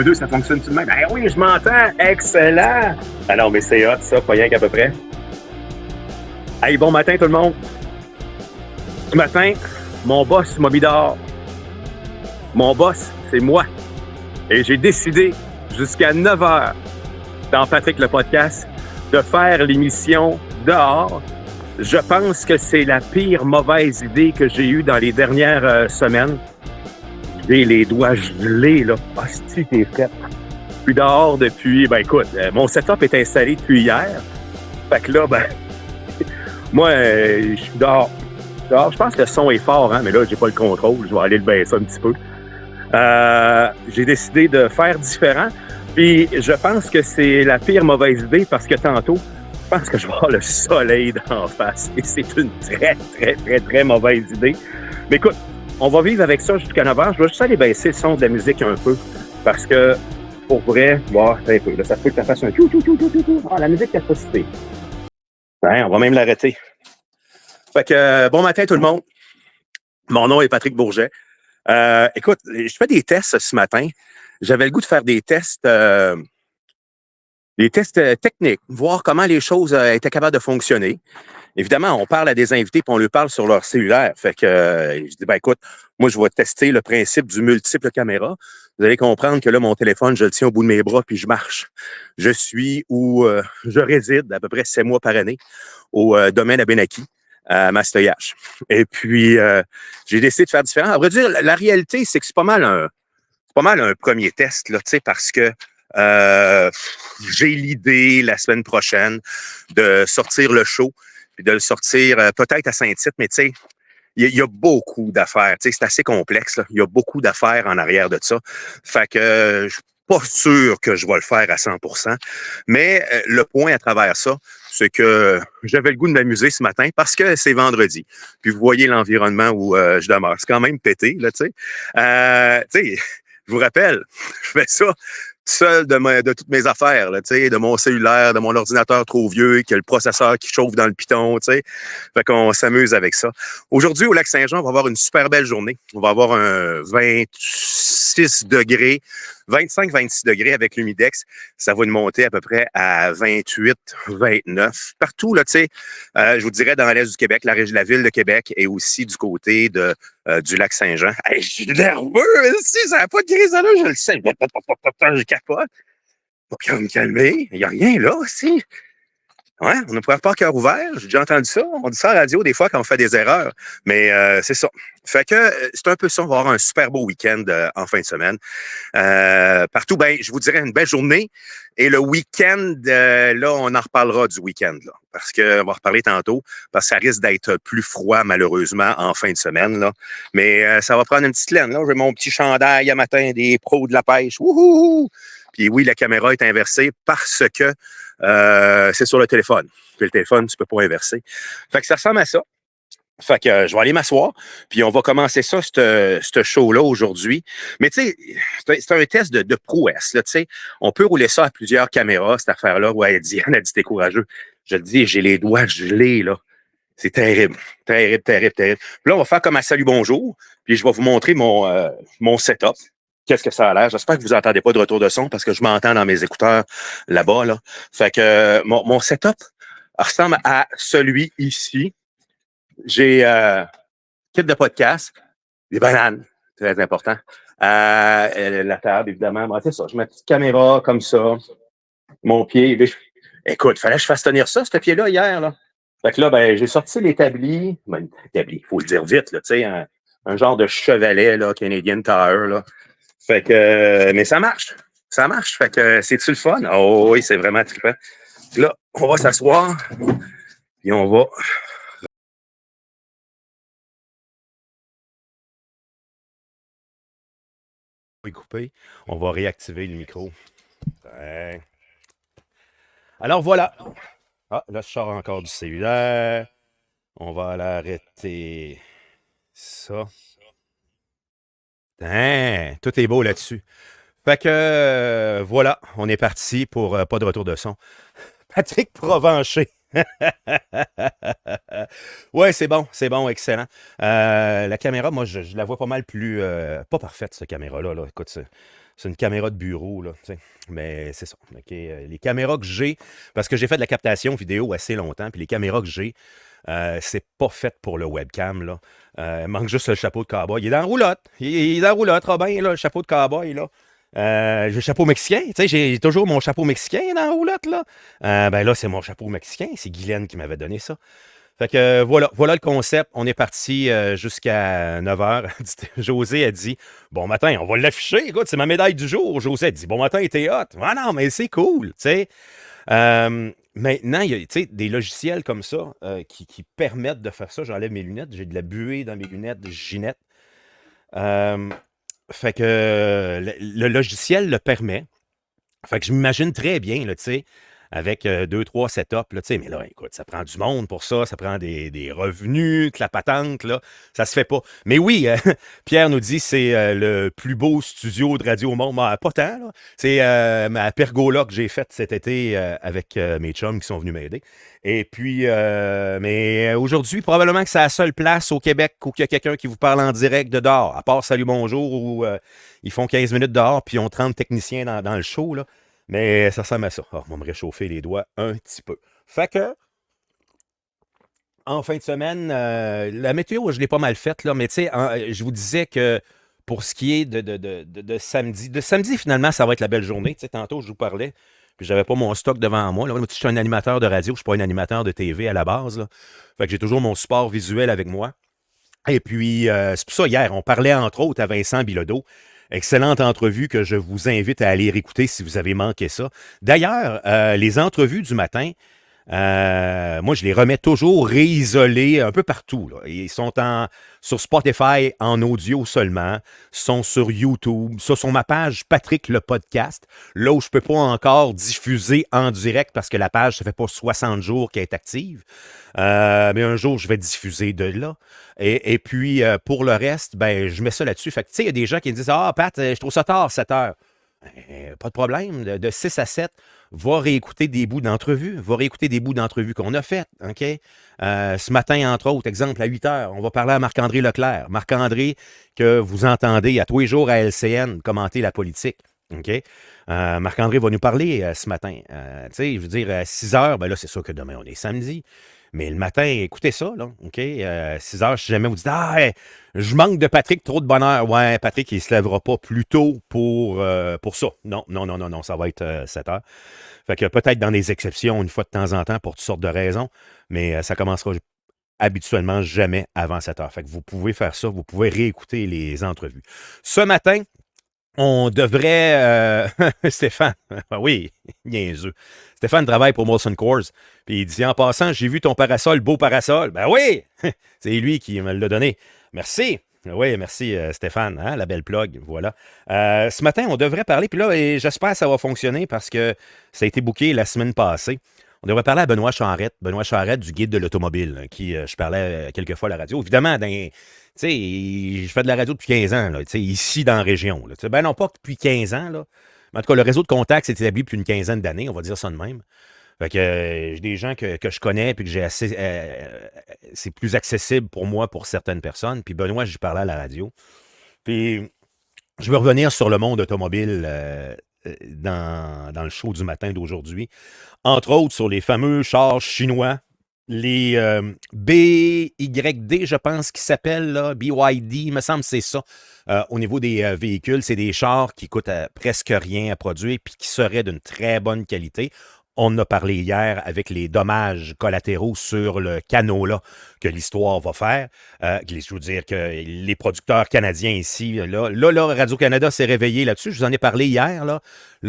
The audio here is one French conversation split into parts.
Un, deux, ça fonctionne tout de même. Ben oui, je m'entends. Excellent. Ah non, mais c'est hot, ça, pas rien qu'à peu près. Hey, bon matin, tout le monde. Ce matin, mon boss m'a mis dehors. Mon boss, c'est moi. Et j'ai décidé, jusqu'à 9 h, dans Patrick le podcast, de faire l'émission dehors. Je pense que c'est la pire mauvaise idée que j'ai eue dans les dernières semaines. J'ai les doigts gelés, là. Hostie, t'es fait. Je suis dehors depuis, ben écoute, mon setup est installé depuis hier. Fait que là, ben, moi, je suis dehors. Je pense que le son est fort, hein, mais là, j'ai pas le contrôle. Je vais aller le baisser un petit peu. J'ai décidé de faire différent. Puis je pense que c'est la pire mauvaise idée parce que tantôt, je pense que je vais avoir le soleil d'en face. Et c'est une très mauvaise idée. Mais écoute, on va vivre avec ça jusqu'à 9 h. Je vais juste aller baisser le son de la musique un peu. Parce que, pour vrai, bon, un peu. Là, ça peut que ça fasse un tout. Ah, la musique est pas si pire. Ouais, on va même l'arrêter. Fait que, bon matin tout le monde. Mon nom est Patrick Bourget. Écoute, je fais des tests ce matin. J'avais le goût de faire des tests techniques, voir comment les choses étaient capables de fonctionner. Évidemment, on parle à des invités puis on leur parle sur leur cellulaire. Fait que je dis, ben écoute, moi, je vais tester le principe du multiple caméra. Vous allez comprendre que là, mon téléphone, je le tiens au bout de mes bras puis je marche. Je suis où je réside à peu près 7 mois par année au domaine à Benaki, à Mastoyache. Et puis, j'ai décidé de faire différent. À vrai dire, la réalité, c'est que c'est pas mal un premier test, là, tu sais, parce que j'ai l'idée la semaine prochaine de sortir le show puis de le sortir peut-être à Saint-Tite, mais tu sais, il y a beaucoup d'affaires. Tu sais, c'est assez complexe, là. Il y a beaucoup d'affaires en arrière de ça. Fait que je suis pas sûr que je vais le faire à 100%. Mais le point à travers ça, c'est que j'avais le goût de m'amuser ce matin parce que c'est vendredi. Puis vous voyez l'environnement où je demeure. C'est quand même pété, là, tu sais. Je vous rappelle, je fais ça seul de toutes mes affaires, là, de mon cellulaire, de mon ordinateur trop vieux, qui a le processeur qui chauffe dans le piton, tu sais. Fait qu'on s'amuse avec ça. Aujourd'hui, au Lac-Saint-Jean, on va avoir une super belle journée. On va avoir un 26 degrés, 25-26 degrés avec l'humidex. Ça va nous monter à peu près à 28, 29. Partout, là, tu sais, je vous dirais dans l'est du Québec, la ville de Québec et aussi du côté du Lac-Saint-Jean. Hey, je suis nerveux, si, ça n'a pas de crise là, je le sais. Je capote. Faut me calmer. Il n'y a rien là, aussi. Ouais, on ne pourrait pas cœur ouvert. J'ai déjà entendu ça. On dit ça à la radio des fois quand on fait des erreurs. Mais c'est ça. Fait que c'est un peu ça. On va avoir un super beau week-end en fin de semaine. Partout, ben, je vous dirais une belle journée. Et le week-end, là, on en reparlera du week-end, là. Parce qu'on va reparler tantôt. Parce que ça risque d'être plus froid, malheureusement, en fin de semaine, là. Mais ça va prendre une petite laine, là. J'ai mon petit chandail à matin des pros de la pêche. Wouhou! Puis oui, la caméra est inversée parce que c'est sur le téléphone. Puis le téléphone, tu peux pas inverser. Fait que ça ressemble à ça. Fait que je vais aller m'asseoir, puis on va commencer ça, ce show-là aujourd'hui. Mais tu sais, c'est un test de prouesse. Là, tu sais. On peut rouler ça à plusieurs caméras, cette affaire-là. Ouais, Diane a dit t'es courageux. Je le dis, j'ai les doigts gelés, là. C'est terrible. Terrible. Puis là, on va faire comme un salut bonjour, puis je vais vous montrer mon setup. Qu'est-ce que ça a l'air? J'espère que vous n'entendez pas de retour de son parce que je m'entends dans mes écouteurs là-bas. Là. Fait que mon setup ressemble à celui ici. J'ai kit de podcast, des bananes, très important. La table, évidemment. Bon, c'est ça, je mets une petite caméra comme ça, mon pied. Écoute, fallait que je fasse tenir ça, ce pied-là, hier. Là. Fait que là, ben, j'ai sorti l'établi. Ben, l'établi, il faut le dire vite, là, tu sais, un genre de chevalet, là, Canadian Tire, là. Fait que, mais ça marche. Ça marche. Fait que, c'est-tu le fun? Oh oui, c'est vraiment trippant. Là, on va s'asseoir, puis on va couper. On va réactiver le micro. Ouais. Alors voilà. Ah, là, je sors encore du cellulaire. On va l'arrêter. Ça. Hein, tout est beau là-dessus. Fait que voilà, on est parti pour pas de retour de son. Patrick Provencher. Ouais, c'est bon, excellent. La caméra, moi, je la vois pas mal plus... pas parfaite, cette caméra-là. Là. Écoute, C'est une caméra de bureau, là, tu sais. Mais c'est ça. OK, les caméras que j'ai, parce que j'ai fait de la captation vidéo assez longtemps, puis les caméras que j'ai, c'est pas fait pour le webcam, là. Il manque juste le chapeau de cowboy. Il est dans la roulotte. Il est dans la roulotte, Robin, là, le chapeau de cowboy, là. J'ai le chapeau mexicain. Tu sais, j'ai toujours mon chapeau mexicain dans la roulotte, là. Ben là, c'est mon chapeau mexicain. C'est Guylaine qui m'avait donné ça. Fait que voilà le concept. On est parti jusqu'à 9h. José a dit bon matin, on va l'afficher. Écoute, c'est ma médaille du jour. José a dit bon matin, t'es hot. Ah non, mais c'est cool. Tu sais. Maintenant, il y a tu sais, des logiciels comme ça qui permettent de faire ça. J'enlève mes lunettes. J'ai de la buée dans mes lunettes de Ginette. Euh, Fait que le logiciel le permet. Fait que je m'imagine très bien, là, tu sais, avec 2, 3 setups, là, tu sais, mais là, écoute, ça prend du monde pour ça prend des revenus, que la patente, là, ça se fait pas. Mais oui, Pierre nous dit c'est le plus beau studio de radio au monde. Ben, pas tant, là. C'est ma pergola que j'ai faite cet été avec mes chums qui sont venus m'aider. Et puis, mais aujourd'hui, probablement que c'est la seule place au Québec où il y a quelqu'un qui vous parle en direct de dehors, à part Salut Bonjour, où ils font 15 minutes dehors, puis ils ont 30 techniciens dans le show, là. Mais ça ressemble à ça. Ah, on va me réchauffer les doigts un petit peu. Fait que, en fin de semaine, la météo, je l'ai pas mal faite, là, mais tu sais, je vous disais que pour ce qui est de samedi, finalement, ça va être la belle journée. Tu sais, tantôt, je vous parlais, puis j'avais pas mon stock devant moi. Là, moi, je suis un animateur de radio, je suis pas un animateur de TV à la base, là. Fait que j'ai toujours mon support visuel avec moi. Et puis, c'est pour ça, hier, on parlait entre autres à Vincent Bilodeau. Excellente entrevue que je vous invite à aller écouter si vous avez manqué ça. D'ailleurs, les entrevues du matin, moi, je les remets toujours réisolées un peu partout, là. Ils sont sur Spotify en audio seulement, sont sur YouTube, sur ma page Patrick le podcast, là où je ne peux pas encore diffuser en direct parce que la page, ça fait pas 60 jours qu'elle est active. Mais un jour, je vais diffuser de là. Et puis, pour le reste, ben, je mets ça là-dessus. Fait que, tu sais, il y a des gens qui me disent ah, Pat, je trouve ça tard, 7 heures. Pas de problème. De 6 à 7, va réécouter des bouts d'entrevues. Va réécouter des bouts d'entrevues qu'on a faites. OK? Ce matin, entre autres, exemple, à 8 heures, on va parler à Marc-André Leclerc. Marc-André, que vous entendez à tous les jours à LCN commenter la politique. OK? Marc-André va nous parler ce matin. Tu sais, je veux dire, à 6 heures, ben là, c'est sûr que demain, on est samedi. Mais le matin, écoutez ça, là, OK? 6 heures, si jamais vous dites ah, hey, je manque de Patrick, trop de bonheur. Ouais, Patrick, il ne se lèvera pas plus tôt pour ça. Non, non, non, non, non, ça va être 7 heures. Fait que peut-être dans des exceptions, une fois de temps en temps, pour toutes sortes de raisons, mais ça commencera habituellement jamais avant 7 heures. Fait que vous pouvez faire ça, vous pouvez réécouter les entrevues. Ce matin, on devrait. Stéphane, oui, niaiseux. Stéphane travaille pour Molson Coors. Puis il dit en passant, j'ai vu ton parasol, beau parasol. Ben oui, c'est lui qui me l'a donné. Merci. Oui, merci Stéphane, hein, la belle plug. Voilà. Ce matin, on devrait parler. Puis là, et j'espère que ça va fonctionner parce que ça a été booké la semaine passée. On devrait parler à Benoît Charrette du Guide de l'automobile, qui je parlais quelques fois à la radio. Évidemment, tu sais, je fais de la radio depuis 15 ans, là, tu sais, ici dans la région. Là. Ben non, pas depuis 15 ans, là. Mais en tout cas, le réseau de contacts s'est établi depuis une quinzaine d'années, on va dire ça de même. Fait que j'ai des gens que je connais puis que j'ai assez. C'est plus accessible pour moi pour certaines personnes. Puis Benoît, je lui parlais à la radio. Puis je veux revenir sur le monde automobile dans le show du matin d'aujourd'hui. Entre autres, sur les fameux chars chinois, les BYD, je pense qu'ils s'appellent, là, BYD, il me semble que c'est ça. Au niveau des véhicules, c'est des chars qui coûtent presque rien à produire puis qui seraient d'une très bonne qualité. On en a parlé hier avec les dommages collatéraux sur le canot-là que l'histoire va faire. Je veux dire que les producteurs canadiens ici, là, Radio-Canada s'est réveillé là-dessus. Je vous en ai parlé hier. Là,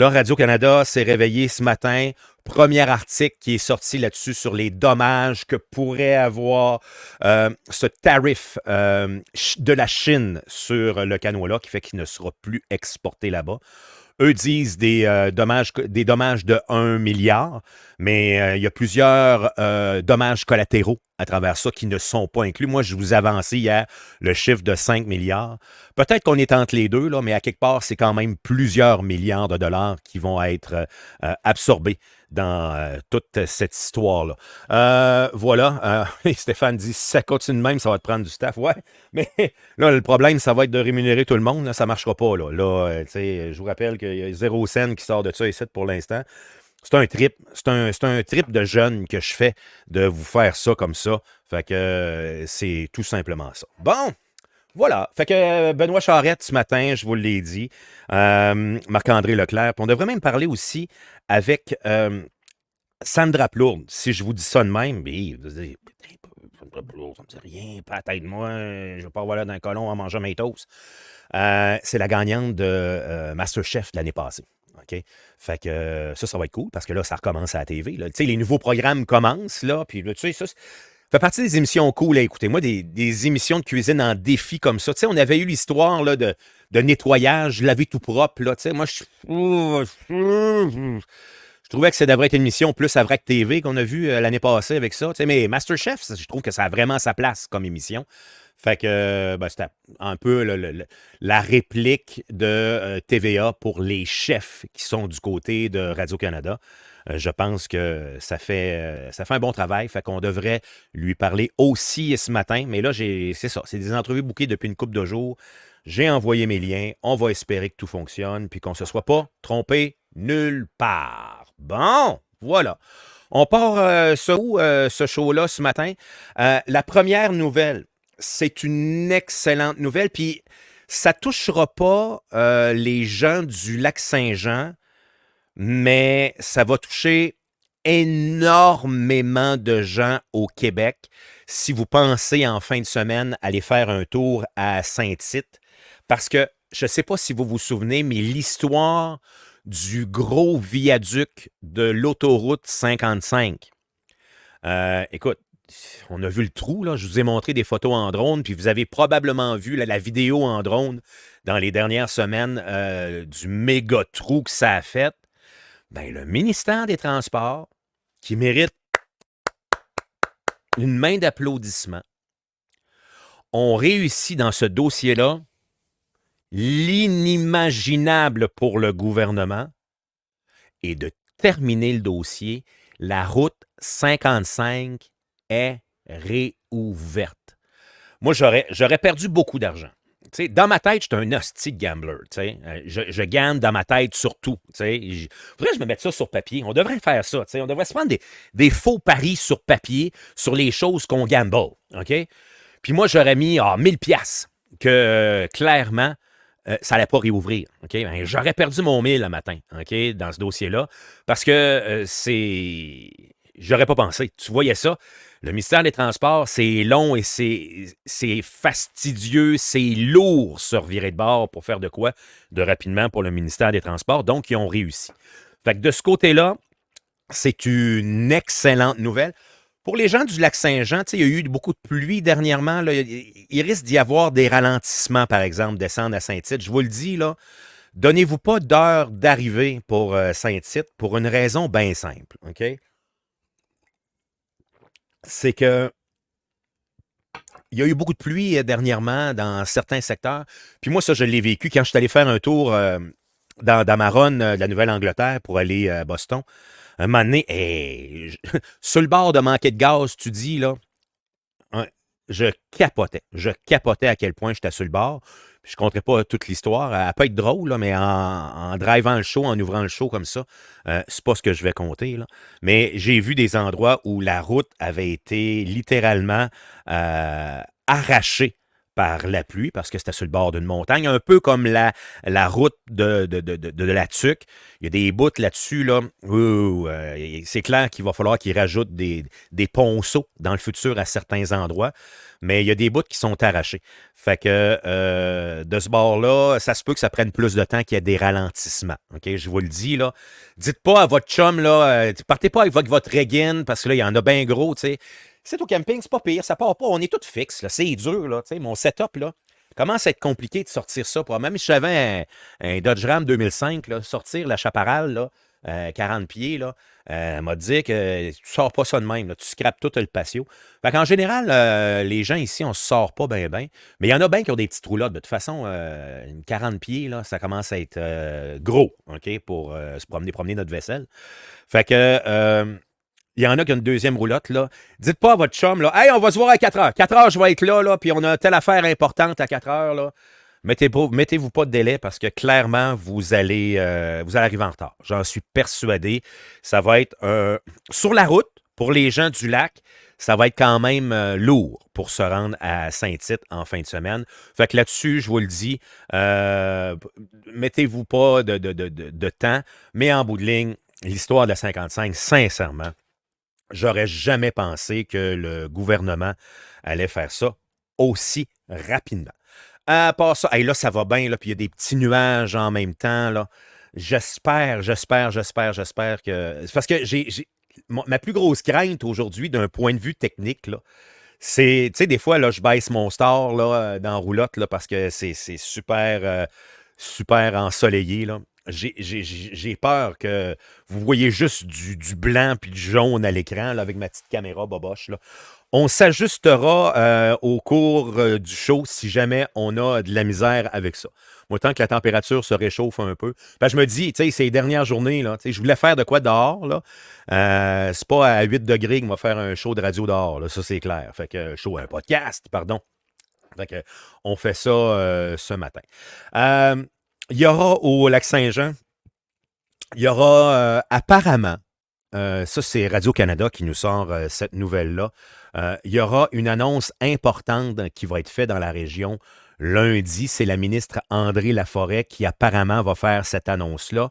Radio-Canada s'est réveillé ce matin. Premier article qui est sorti là-dessus sur les dommages que pourrait avoir ce tarif de la Chine sur le canot-là qui fait qu'il ne sera plus exporté là-bas. Eux disent des dommages de 1 milliard, mais il y a plusieurs dommages collatéraux à travers ça qui ne sont pas inclus. Moi, je vous avançais hier le chiffre de 5 milliards. Peut-être qu'on est entre les deux, là, mais à quelque part, c'est quand même plusieurs milliards de dollars qui vont être absorbés dans toute cette histoire-là. Voilà. Stéphane dit, si ça continue de même, ça va te prendre du staff. Ouais, mais là, le problème, ça va être de rémunérer tout le monde. Là, ça ne marchera pas. Là, je vous rappelle qu'il y a 0 cent qui sort de ça ici pour l'instant. C'est un trip. C'est un trip de jeune que je fais de vous faire ça comme ça. Fait que c'est tout simplement ça. Bon, voilà. Fait que Benoît Charette, ce matin, je vous l'ai dit, Marc-André Leclerc. Puis on devrait même parler aussi avec Sandra Plourde. Si je vous dis ça de même, vous allez dire, Sandra Plourde, ça me dit rien, pas à tête de moi, je ne vais pas avoir l'air d'un colon en mangeant mes toasts. C'est la gagnante de MasterChef de l'année passée. OK? Fait que ça va être cool parce que là, ça recommence à la TV. Là. Tu sais, les nouveaux programmes commencent, là, puis là, tu sais, ça fait partie des émissions cool à écouter. Moi, des émissions de cuisine en défi comme ça. Tu sais, on avait eu l'histoire là, de nettoyage, laver tout propre. Là. Tu sais, moi, je trouvais que ça devrait être une émission plus à Vrac TV qu'on a vu l'année passée avec ça. Tu sais, mais MasterChef, je trouve que ça a vraiment sa place comme émission. Fait que c'était un peu la réplique de TVA pour les chefs qui sont du côté de Radio-Canada. Je pense que ça fait un bon travail. Fait qu'on devrait lui parler aussi ce matin. Mais là, c'est ça. C'est des entrevues bouquées depuis une couple de jours. J'ai envoyé mes liens. On va espérer que tout fonctionne puis qu'on ne se soit pas trompé nulle part. Bon, voilà. On part ce show-là ce matin. La première nouvelle, c'est une excellente nouvelle. Puis ça ne touchera pas les gens du Lac-Saint-Jean, mais ça va toucher énormément de gens au Québec. Si vous pensez en fin de semaine aller faire un tour à Saint-Tite, parce que je ne sais pas si vous vous souvenez, mais l'histoire du gros viaduc de l'autoroute 55. Écoute, on a vu le trou, là. Je vous ai montré des photos en drone, puis vous avez probablement vu la vidéo en drone dans les dernières semaines du méga trou que ça a fait. Ben, le ministère des Transports, qui mérite une main d'applaudissement, ont réussi dans ce dossier-là l'inimaginable pour le gouvernement et de terminer le dossier. La route 55 est réouverte. Moi, j'aurais perdu beaucoup d'argent. T'sais, dans ma tête, je suis un hostie de gambler. Je gagne dans ma tête surtout. Il faudrait que je me mette ça sur papier. On devrait faire ça. On devrait se prendre des faux paris sur papier sur les choses qu'on gamble. OK? Puis moi, j'aurais mis 1000 piastres que clairement, ça n'allait pas réouvrir. Okay? Ben, j'aurais perdu mon 1000 le matin, okay, dans ce dossier-là, parce que j'aurais pas pensé. Tu voyais ça. Le ministère des Transports, c'est long et c'est fastidieux, c'est lourd se revirer de bord pour faire de quoi de rapidement pour le ministère des Transports. Donc, ils ont réussi. Fait que de ce côté-là, c'est une excellente nouvelle. Pour les gens du Lac-Saint-Jean, il y a eu beaucoup de pluie dernièrement. Là, il risque d'y avoir des ralentissements, par exemple, descendre à Saint-Tite. Je vous le dis, là, donnez-vous pas d'heure d'arrivée pour Saint-Tite pour une raison bien simple. OK? C'est que il y a eu beaucoup de pluie dernièrement dans certains secteurs. Puis moi, ça, je l'ai vécu quand je suis allé faire un tour dans ma run de la Nouvelle-Angleterre pour aller à Boston. Un moment donné, sur le bord de manquer de gaz, tu dis, là, je capotais. Je capotais à quel point j'étais sur le bord. Puis je ne compterai pas toute l'histoire. Elle peut être drôle, là, mais en drivant le show, en ouvrant le show comme ça, c'est pas ce que je vais compter. Là. Mais j'ai vu des endroits où la route avait été littéralement arrachée par la pluie, parce que c'était sur le bord d'une montagne, un peu comme la route de la Tuque. Il y a des bouts là-dessus, là, où c'est clair qu'il va falloir qu'ils rajoutent des ponceaux dans le futur à certains endroits, mais il y a des bouts qui sont arrachés. Fait que de ce bord-là, ça se peut que ça prenne plus de temps qu'il y ait des ralentissements. OK? Je vous le dis, là. Dites pas à votre chum, là, partez pas avec votre Reagan, parce que là, il y en a bien gros, tu sais. C'est au camping, c'est pas pire, ça part pas. On est tout fixe, là. C'est dur, là. Tu sais, mon setup, là, commence à être compliqué de sortir ça. Même si j'avais un Dodge Ram 2005, là, sortir la chaparral, là, 40 pieds, là, Elle m'a dit que tu sors pas ça de même, là, tu scrapes tout le patio. Fait qu'en général, les gens ici, on se sort pas bien, bien. Mais il y en a bien qui ont des petites roulottes. De toute façon, une 40 pieds, là, ça commence à être gros, OK, pour se promener notre vaisselle. Fait que, il y en a qui ont une deuxième roulotte, là. Dites pas à votre chum, là, hey, on va se voir à 4 heures. 4 heures, je vais être là, là, puis on a telle affaire importante à 4 heures, là. Mettez-vous pas de délai parce que clairement, vous allez arriver en retard. J'en suis persuadé. Ça va être sur la route, pour les gens du lac, ça va être quand même lourd pour se rendre à Saint-Tite en fin de semaine. Fait que là-dessus, je vous le dis, mettez-vous pas de temps, mais en bout de ligne, l'histoire de la 55, sincèrement, j'aurais jamais pensé que le gouvernement allait faire ça aussi rapidement. À part ça, hey, là, ça va bien, là, puis il y a des petits nuages en même temps, là. J'espère que... C'est parce que ma plus grosse crainte aujourd'hui, d'un point de vue technique, là, c'est, tu sais, des fois, là, je baisse mon star, là, dans la roulotte, là, parce que c'est super ensoleillé, là. J'ai peur que vous voyez juste du blanc puis du jaune à l'écran, là, avec ma petite caméra boboche, là. On s'ajustera au cours du show si jamais on a de la misère avec ça. Moi, tant que la température se réchauffe un peu. Ben, je me dis, tu sais, ces dernières journées, là, tu sais, je voulais faire de quoi dehors, là. C'est pas à 8 degrés qu'on va faire un show de radio dehors, là, ça c'est clair. Fait que un podcast, pardon. Fait que on fait ça ce matin. Il y aura au Lac-Saint-Jean, il y aura apparemment, ça c'est Radio-Canada qui nous sort cette nouvelle-là, il y aura une annonce importante qui va être faite dans la région lundi. C'est la ministre André Laforêt qui apparemment va faire cette annonce-là.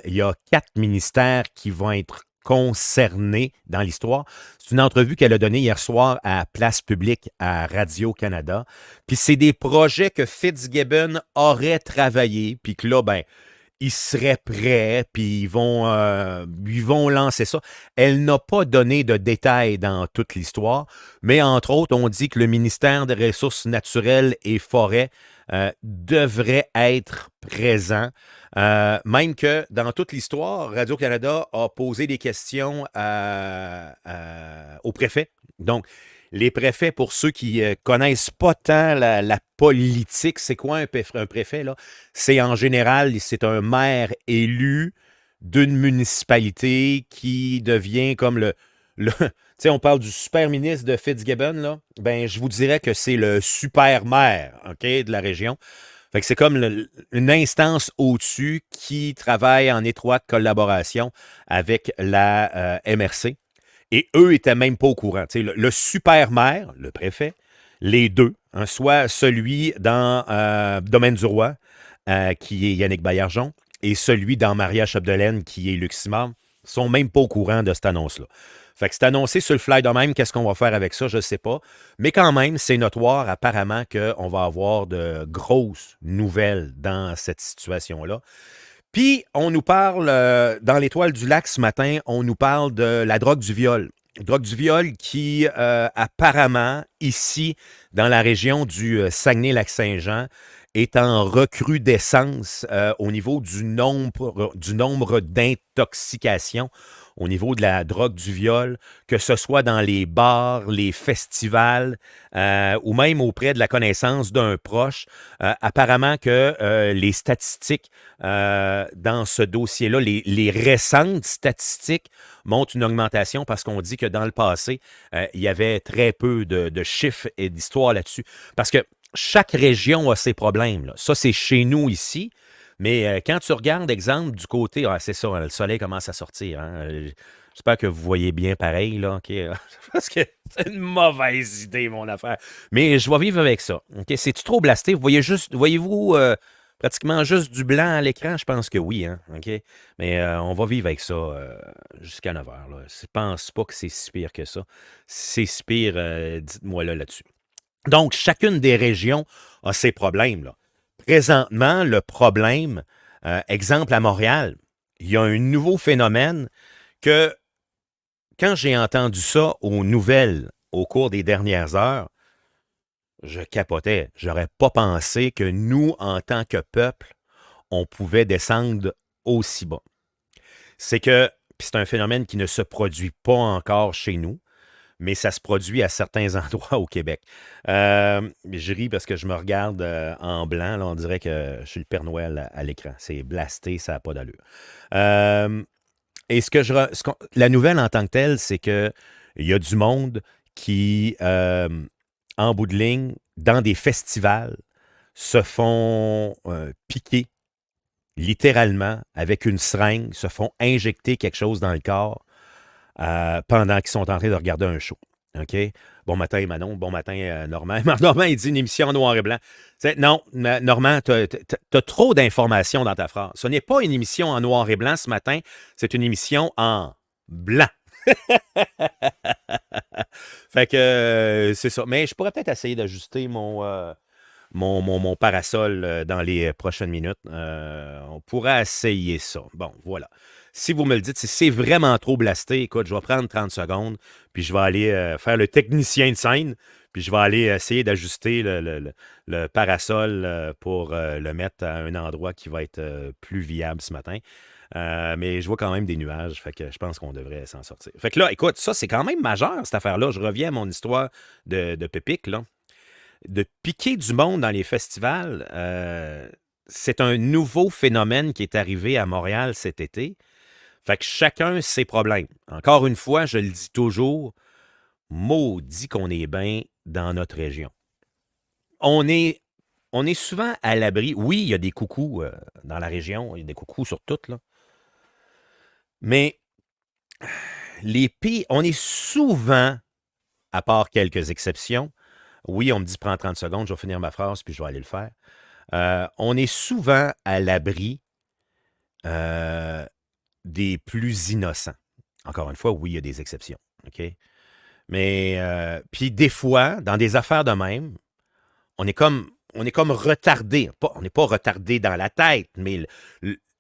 Il y a 4 ministères qui vont être concernés dans l'histoire. C'est une entrevue qu'elle a donnée hier soir à Place Publique à Radio-Canada. Puis c'est des projets que Fitzgibbon aurait travaillé, puis que là, ben, ils seraient prêts, puis ils vont lancer ça. Elle n'a pas donné de détails dans toute l'histoire, mais entre autres, on dit que le ministère des Ressources naturelles et forêts devrait être présent. Même que dans toute l'histoire, Radio-Canada a posé des questions au préfet. Donc, les préfets, pour ceux qui ne connaissent pas tant la politique, c'est quoi un préfet, là? C'est en général, c'est un maire élu d'une municipalité qui devient comme tu sais, on parle du super ministre de Fitzgibbon, là. Ben, je vous dirais que c'est le super maire, OK, de la région. Fait que c'est comme une instance au-dessus qui travaille en étroite collaboration avec la MRC. Et eux étaient même pas au courant. Tu sais, le super maire, le préfet, les deux, hein, soit celui dans Domaine du Roi, qui est Yannick Baillargeon, et celui dans Maria-Chapdelaine, qui est Luc Simard, sont même pas au courant de cette annonce-là. Fait que c'est annoncé sur le fly de même. Qu'est-ce qu'on va faire avec ça, je ne sais pas. Mais quand même, c'est notoire apparemment qu'on va avoir de grosses nouvelles dans cette situation-là. Puis, on nous parle, dans l'Étoile du Lac ce matin, on nous parle de la drogue du viol. Drogue du viol qui, apparemment, ici, dans la région du Saguenay-Lac-Saint-Jean, est en recrudescence au niveau du nombre d'intoxications, au niveau de la drogue du viol, que ce soit dans les bars, les festivals, ou même auprès de la connaissance d'un proche. Apparemment que les statistiques dans ce dossier-là, les récentes statistiques montrent une augmentation parce qu'on dit que dans le passé, il y avait très peu de chiffres et d'histoires là-dessus. Parce que chaque région a ses problèmes, là. Ça, c'est chez nous ici. Mais quand tu regardes, exemple, du côté... Ah, c'est ça, hein, le soleil commence à sortir. Hein. J'espère que vous voyez bien pareil, là. OK? Parce que c'est une mauvaise idée, mon affaire. Mais je vais vivre avec ça. OK? C'est-tu trop blasté? Voyez-vous pratiquement juste du blanc à l'écran? Je pense que oui, hein? OK? Mais on va vivre avec ça jusqu'à 9 heures. Là. Je pense pas que c'est si pire que ça. Si c'est si pire, dites-moi là-dessus. Donc, chacune des régions a ses problèmes, là. Présentement, le problème, exemple à Montréal, il y a un nouveau phénomène que, quand j'ai entendu ça aux nouvelles au cours des dernières heures, je capotais. J'aurais pas pensé que nous, en tant que peuple, on pouvait descendre aussi bas. C'est que Puis c'est un phénomène qui ne se produit pas encore chez nous, mais ça se produit à certains endroits au Québec. Je ris parce que je me regarde en blanc. Là, on dirait que je suis le Père Noël à l'écran. C'est blasté, ça n'a pas d'allure. Euh, et la nouvelle en tant que telle, c'est que il y a du monde qui, en bout de ligne, dans des festivals, se font piquer littéralement avec une seringue, se font injecter quelque chose dans le corps pendant qu'ils sont en train de regarder un show. OK? Bon matin, Manon. Bon matin, Normand. Normand, il dit une émission en noir et blanc. Non, Normand, tu as trop d'informations dans ta phrase. Ce n'est pas une émission en noir et blanc ce matin, c'est une émission en blanc. Fait que c'est ça. Mais je pourrais peut-être essayer d'ajuster mon parasol dans les prochaines minutes. On pourrait essayer ça. Bon, voilà. Si vous me le dites, si c'est vraiment trop blasté, écoute, je vais prendre 30 secondes, puis je vais aller faire le technicien de scène, puis je vais aller essayer d'ajuster le parasol pour le mettre à un endroit qui va être plus viable ce matin. Mais je vois quand même des nuages, fait que je pense qu'on devrait s'en sortir. Fait que là, écoute, ça, c'est quand même majeur, cette affaire-là. Je reviens à mon histoire de Pépic, là. De piquer du monde dans les festivals, c'est un nouveau phénomène qui est arrivé à Montréal cet été. Fait que chacun ses problèmes. Encore une fois, je le dis toujours, maudit qu'on est bien dans notre région. On est souvent à l'abri. Oui, il y a des coucous dans la région, il y a des coucous sur toutes, là. Mais les pays, on est souvent, à part quelques exceptions, oui, on me dit prends 30 secondes, je vais finir ma phrase, puis je vais aller le faire. On est souvent à l'abri des plus innocents. Encore une fois, oui, il y a des exceptions. OK? Mais, puis des fois, dans des affaires de même, on est comme retardé. On n'est pas retardé dans la tête, mais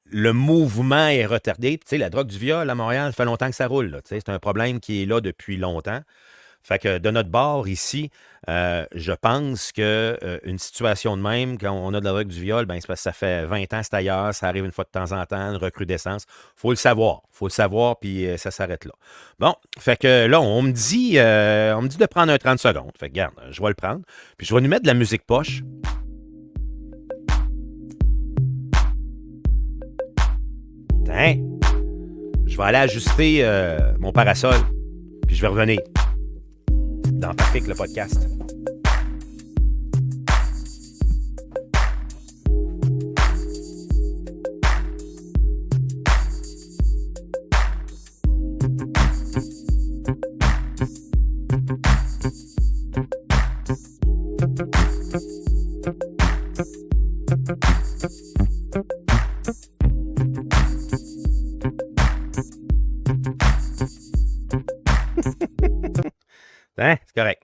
le mouvement est retardé. Tu sais, la drogue du viol à Montréal, ça fait longtemps que ça roule. Là. Tu sais, c'est un problème qui est là depuis longtemps. Fait que de notre bord ici, je pense qu'une situation de même, quand on a de la drogue du viol, ben, c'est parce que ça fait 20 ans que c'est ailleurs, ça arrive une fois de temps en temps, une recrudescence. Faut le savoir, puis ça s'arrête là. Bon, fait que là, on me dit de prendre un 30 secondes. Fait que regarde, je vais le prendre, puis je vais nous mettre de la musique poche. Tiens, je vais aller ajuster mon parasol, puis je vais revenir dans Patrick, le podcast. Hein? C'est correct.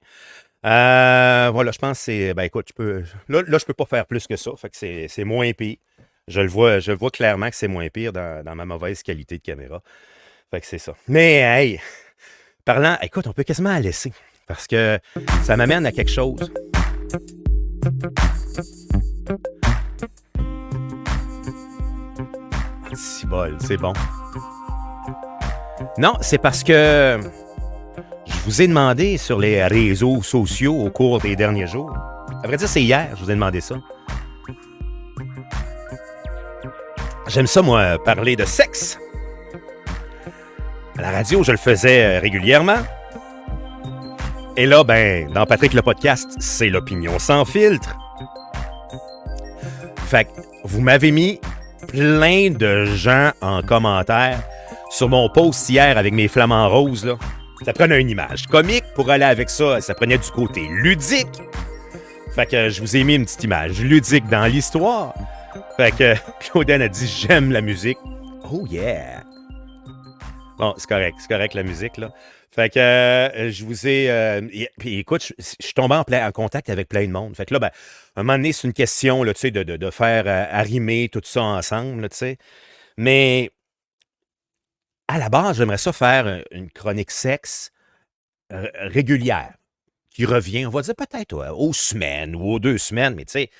Voilà, je pense que c'est. Ben écoute, là, je peux pas faire plus que ça. Fait que c'est moins pire. Je le vois clairement que c'est moins pire dans ma mauvaise qualité de caméra. Fait que c'est ça. Mais hey, parlant, écoute, on peut quasiment la laisser. Parce que ça m'amène à quelque chose. Si bol, c'est bon. Non, c'est parce que je vous ai demandé sur les réseaux sociaux au cours des derniers jours. À vrai dire, c'est hier, je vous ai demandé ça. J'aime ça, moi, parler de sexe. À la radio, je le faisais régulièrement. Et là, ben, dans Patrick le podcast, c'est l'opinion sans filtre. Fait que vous m'avez mis plein de gens en commentaire sur mon post hier avec mes flamants roses, là. Ça prenait une image comique pour aller avec ça. Ça prenait du côté ludique. Fait que je vous ai mis une petite image ludique dans l'histoire. Fait que Claudine a dit « J'aime la musique. » Oh yeah! Bon, c'est correct la musique, là. Fait que je vous ai... puis écoute, je suis tombé en contact avec plein de monde. Fait que là, ben, à un moment donné, c'est une question, là, tu sais, de faire arrimer tout ça ensemble, là, tu sais. Mais à la base, j'aimerais ça faire une chronique sexe régulière, qui revient, on va dire peut-être aux semaines ou aux 2 semaines, mais tu sais,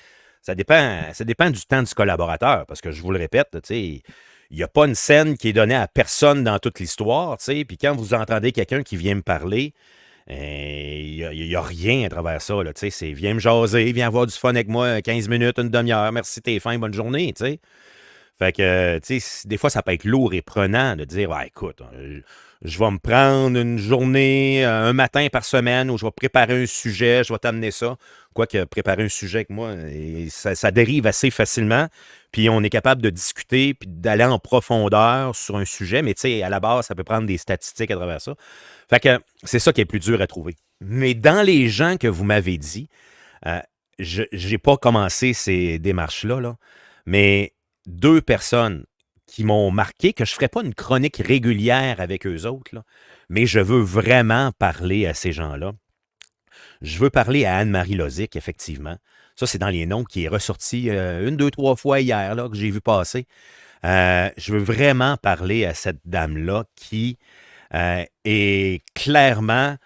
ça dépend du temps du collaborateur, parce que je vous le répète, tu sais, il n'y a pas une scène qui est donnée à personne dans toute l'histoire, tu sais. Puis quand vous entendez quelqu'un qui vient me parler, il n'y a rien à travers ça, là, tu sais. C'est viens me jaser, viens avoir du fun avec moi 15 minutes, une demi-heure, merci, t'es fin, bonne journée, tu sais. Fait que, tu sais, des fois, ça peut être lourd et prenant de dire, ouais, écoute, je vais me prendre une journée, un matin par semaine où je vais préparer un sujet, je vais t'amener ça. Quoique préparer un sujet avec moi, et ça dérive assez facilement. Puis on est capable de discuter puis d'aller en profondeur sur un sujet. Mais tu sais, à la base, ça peut prendre des statistiques à travers ça. Fait que c'est ça qui est plus dur à trouver. Mais dans les gens que vous m'avez dit, euh, je n'ai pas commencé ces démarches-là, là, mais deux personnes qui m'ont marqué, que je ne ferai pas une chronique régulière avec eux autres, là, mais je veux vraiment parler à ces gens-là. Je veux parler à Anne-Marie Lozic, effectivement. Ça, c'est dans les noms qui est ressorti une, deux, trois fois hier, là, que j'ai vu passer. Je veux vraiment parler à cette dame-là qui est clairement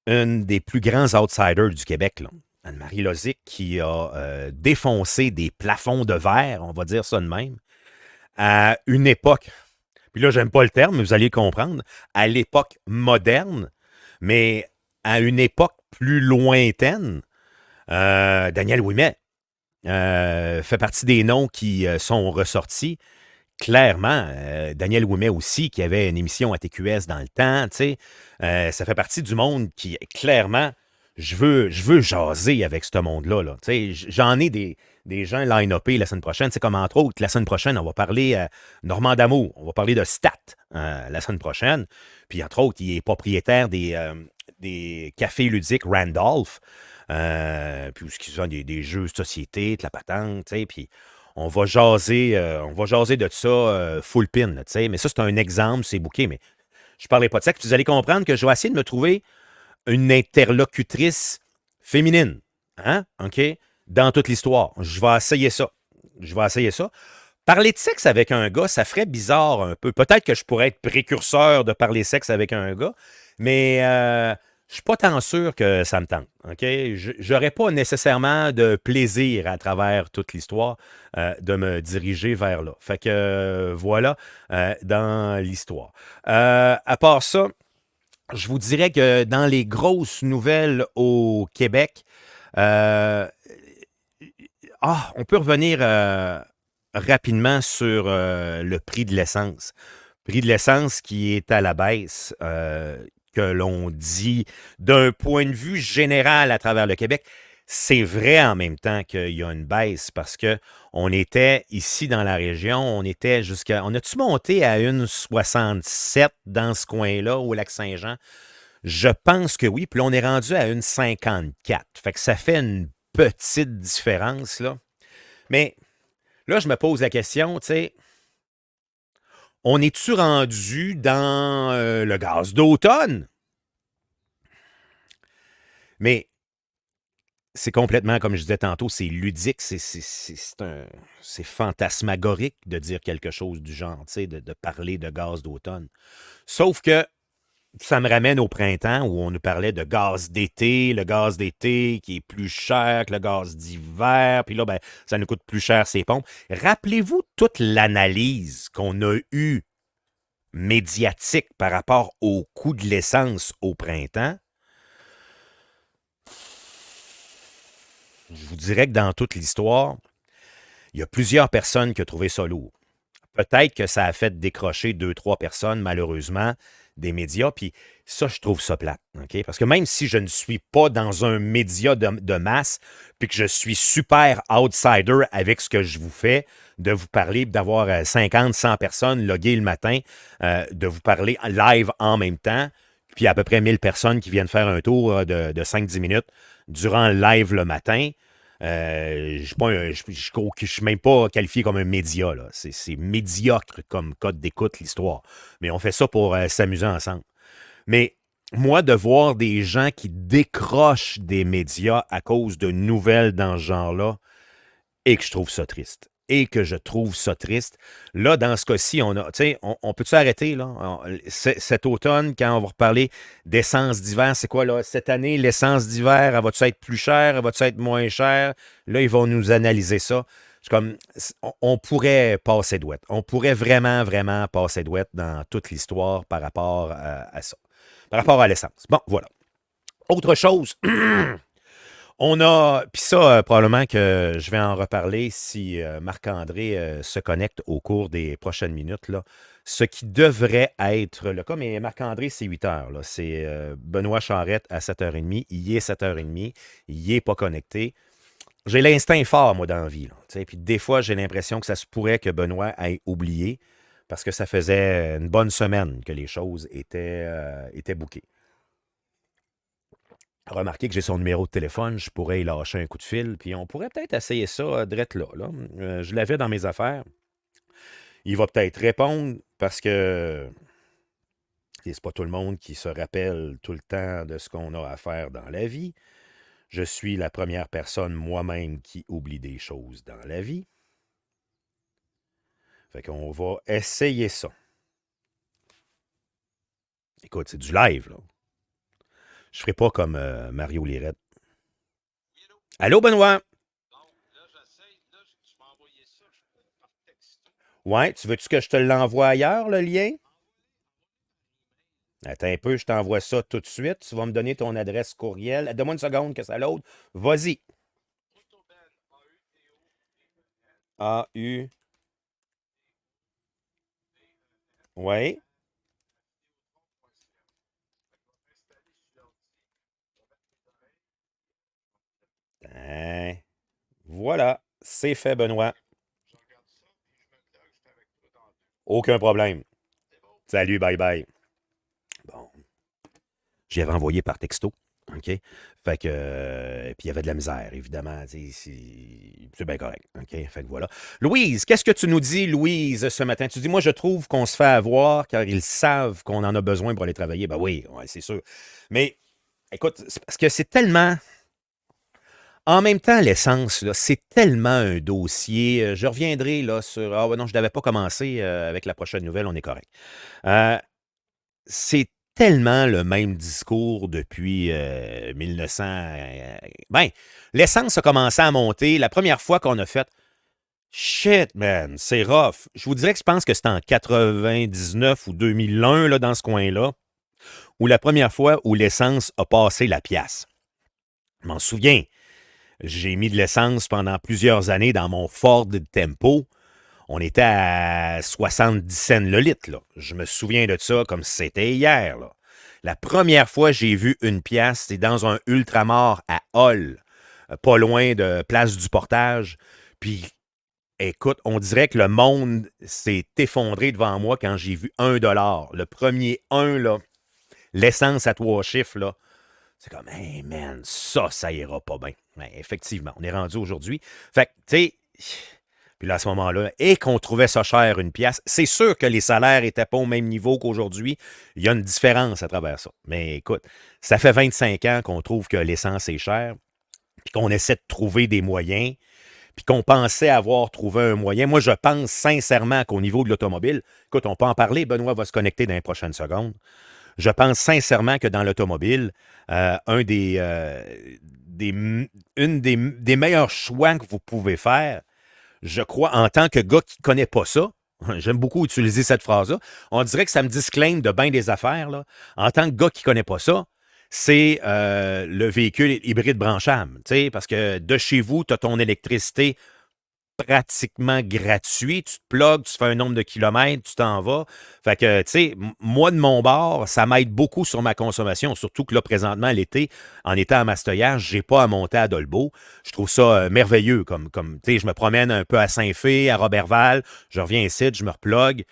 une des plus grands outsiders du Québec, là. Anne-Marie Lozic qui a défoncé des plafonds de verre, on va dire ça de même, à une époque, puis là, j'aime pas le terme, mais vous allez comprendre, à l'époque moderne, mais à une époque plus lointaine. Daniel Ouimet fait partie des noms qui sont ressortis. Clairement, Daniel Ouimet aussi, qui avait une émission à TQS dans le temps, tu sais, ça fait partie du monde qui, clairement, je veux jaser avec ce monde-là. Là. Tu sais, j'en ai des gens line-upés la semaine prochaine. C'est comme entre autres, la semaine prochaine, on va parler à Normand D'Amour, on va parler de Stat la semaine prochaine. Puis entre autres, il est propriétaire des cafés ludiques Randolph, puis où ils ont des jeux de société, de la patente, tu sais, puis on va jaser de ça full pin, là, tu sais. Mais ça, c'est un exemple, c'est booké, mais je ne parlais pas de ça. Puis vous allez comprendre que je vais essayer de me trouver une interlocutrice féminine, hein, OK, dans toute l'histoire. Je vais essayer ça. Je vais essayer ça. Parler de sexe avec un gars, ça ferait bizarre un peu. Peut-être que je pourrais être précurseur de parler sexe avec un gars, mais je suis pas tant sûr que ça me tente. OK? J'aurais pas nécessairement de plaisir à travers toute l'histoire de me diriger vers là. Fait que voilà dans l'histoire. À part ça, je vous dirais que dans les grosses nouvelles au Québec, euh, on peut revenir rapidement sur le prix de l'essence. Prix de l'essence qui est à la baisse, que l'on dit d'un point de vue général à travers le Québec. C'est vrai en même temps qu'il y a une baisse parce que on était ici dans la région, on était jusqu'à. On a-tu monté à une 67 dans ce coin-là, au Lac-Saint-Jean? Je pense que oui. Puis là, on est rendu à une 54. Fait que ça fait une petite différence, là. Mais là, je me pose la question, tu sais, on est-tu rendu dans le gaz d'automne? Mais c'est complètement, comme je disais tantôt, c'est ludique, c'est fantasmagorique de dire quelque chose du genre, tu sais, de parler de gaz d'automne. Sauf que ça me ramène au printemps où on nous parlait de gaz d'été, le gaz d'été qui est plus cher que le gaz d'hiver, puis là, ben, ça nous coûte plus cher ces pompes. Rappelez-vous toute l'analyse qu'on a eue médiatique par rapport au coût de l'essence au printemps. Je vous dirais que dans toute l'histoire, il y a plusieurs personnes qui ont trouvé ça lourd. Peut-être que ça a fait décrocher deux, trois personnes, malheureusement, des médias. Puis ça, je trouve ça plate. OK? Parce que même si je ne suis pas dans un média de masse, puis que je suis super outsider avec ce que je vous fais, de vous parler, d'avoir 50, 100 personnes loguées le matin, de vous parler live en même temps, puis à peu près 1000 personnes qui viennent faire un tour de 5-10 minutes durant le live le matin. Je suis même pas qualifié comme un média. Là. C'est médiocre comme code d'écoute, l'histoire. Mais on fait ça pour s'amuser ensemble. Mais moi, de voir des gens qui décrochent des médias à cause de nouvelles dans ce genre-là, et que je trouve ça triste. Et que je trouve ça triste. Là, dans ce cas-ci, on peut-tu arrêter, là? Cet automne, quand on va reparler d'essence d'hiver, c'est quoi, là? Cette année, l'essence d'hiver, elle va-tu être plus chère? Elle va-tu être moins chère? Là, ils vont nous analyser ça. comme, on pourrait passer douette. On pourrait vraiment, vraiment passer douette dans toute l'histoire par rapport à ça. Par rapport à l'essence. Bon, voilà. Autre chose, on a, puis ça, probablement que je vais en reparler si Marc-André se connecte au cours des prochaines minutes, là. Ce qui devrait être le cas, mais Marc-André, c'est 8 heures. Là. C'est Benoît Charette à 7h30. Il est 7h30. Il n'est pas connecté. J'ai l'instinct fort, moi, dans la vie. Puis des fois, j'ai l'impression que ça se pourrait que Benoît ait oublié parce que ça faisait une bonne semaine que les choses étaient bouquées. Remarquez que j'ai son numéro de téléphone, je pourrais y lâcher un coup de fil, puis on pourrait peut-être essayer ça direct là. Je l'avais dans mes affaires. Il va peut-être répondre parce que c'est pas tout le monde qui se rappelle tout le temps de ce qu'on a à faire dans la vie. Je suis la première personne moi-même qui oublie des choses dans la vie. Fait qu'on va essayer ça. Écoute, c'est du live, là. Je ferai pas comme Mario Lirette. Allô, Benoît? Ouais, tu veux-tu que je te l'envoie ailleurs, le lien? Attends un peu, je t'envoie ça tout de suite. Tu vas me donner ton adresse courriel. Donne-moi une seconde que ça load. Vas-y. A-U. Oui. Voilà. C'est fait, Benoît. Aucun problème. Salut, bye bye. Bon. J'y avais envoyé par texto. OK? Fait que. Puis il y avait de la misère, évidemment. C'est bien correct. OK? Fait que voilà. Louise, qu'est-ce que tu nous dis, Louise, ce matin? Tu dis, moi, je trouve qu'on se fait avoir car ils savent qu'on en a besoin pour aller travailler. Ben oui, ouais, c'est sûr. Mais, écoute, c'est parce que c'est tellement. En même temps, l'essence, là, c'est tellement un dossier. Je reviendrai là sur. Ah, ouais, non, je n'avais pas commencé avec la prochaine nouvelle, on est correct. C'est tellement le même discours depuis 1900. Ben, l'essence a commencé à monter. La première fois qu'on a fait shit, man, c'est rough. Je vous dirais que je pense que c'était en 99 ou 2001, là, dans ce coin-là, où la première fois où l'essence a passé la pièce. Je m'en souviens. J'ai mis de l'essence pendant plusieurs années dans mon Ford Tempo. On était à 70 cents le litre. Là. Je me souviens de ça comme si c'était hier. Là. La première fois que j'ai vu une pièce, c'est dans un Ultramar à Hall, pas loin de Place du Portage. Puis, écoute, on dirait que le monde s'est effondré devant moi quand j'ai vu 1 $. Le premier 1, là, l'essence à 3 chiffres, là, c'est comme, hey man, ça ira pas bien. Ben, effectivement, on est rendu aujourd'hui. Fait que, tu sais, puis là, à ce moment-là, et qu'on trouvait ça cher, une pièce, c'est sûr que les salaires n'étaient pas au même niveau qu'aujourd'hui. Il y a une différence à travers ça. Mais écoute, ça fait 25 ans qu'on trouve que l'essence est chère, puis qu'on essaie de trouver des moyens, puis qu'on pensait avoir trouvé un moyen. Moi, je pense sincèrement qu'au niveau de l'automobile, écoute, on peut en parler, Benoît va se connecter dans les prochaines secondes. Je pense sincèrement que dans l'automobile, une des meilleurs choix que vous pouvez faire, je crois, en tant que gars qui ne connaît pas ça, j'aime beaucoup utiliser cette phrase-là, on dirait que ça me disclaime de bien des affaires, là. En tant que gars qui ne connaît pas ça, c'est le véhicule hybride branchable, parce que de chez vous, tu as ton électricité pratiquement gratuit. Tu te plugues, tu fais un nombre de kilomètres, tu t'en vas. Fait que, tu sais, moi, de mon bord, ça m'aide beaucoup sur ma consommation, surtout que là, présentement, l'été, en étant à Mastoyage, j'ai pas à monter à Dolbeau. Je trouve ça merveilleux. Comme tu sais, je me promène un peu à Saint-Fé, à Robertval, je reviens ici, je me replugue.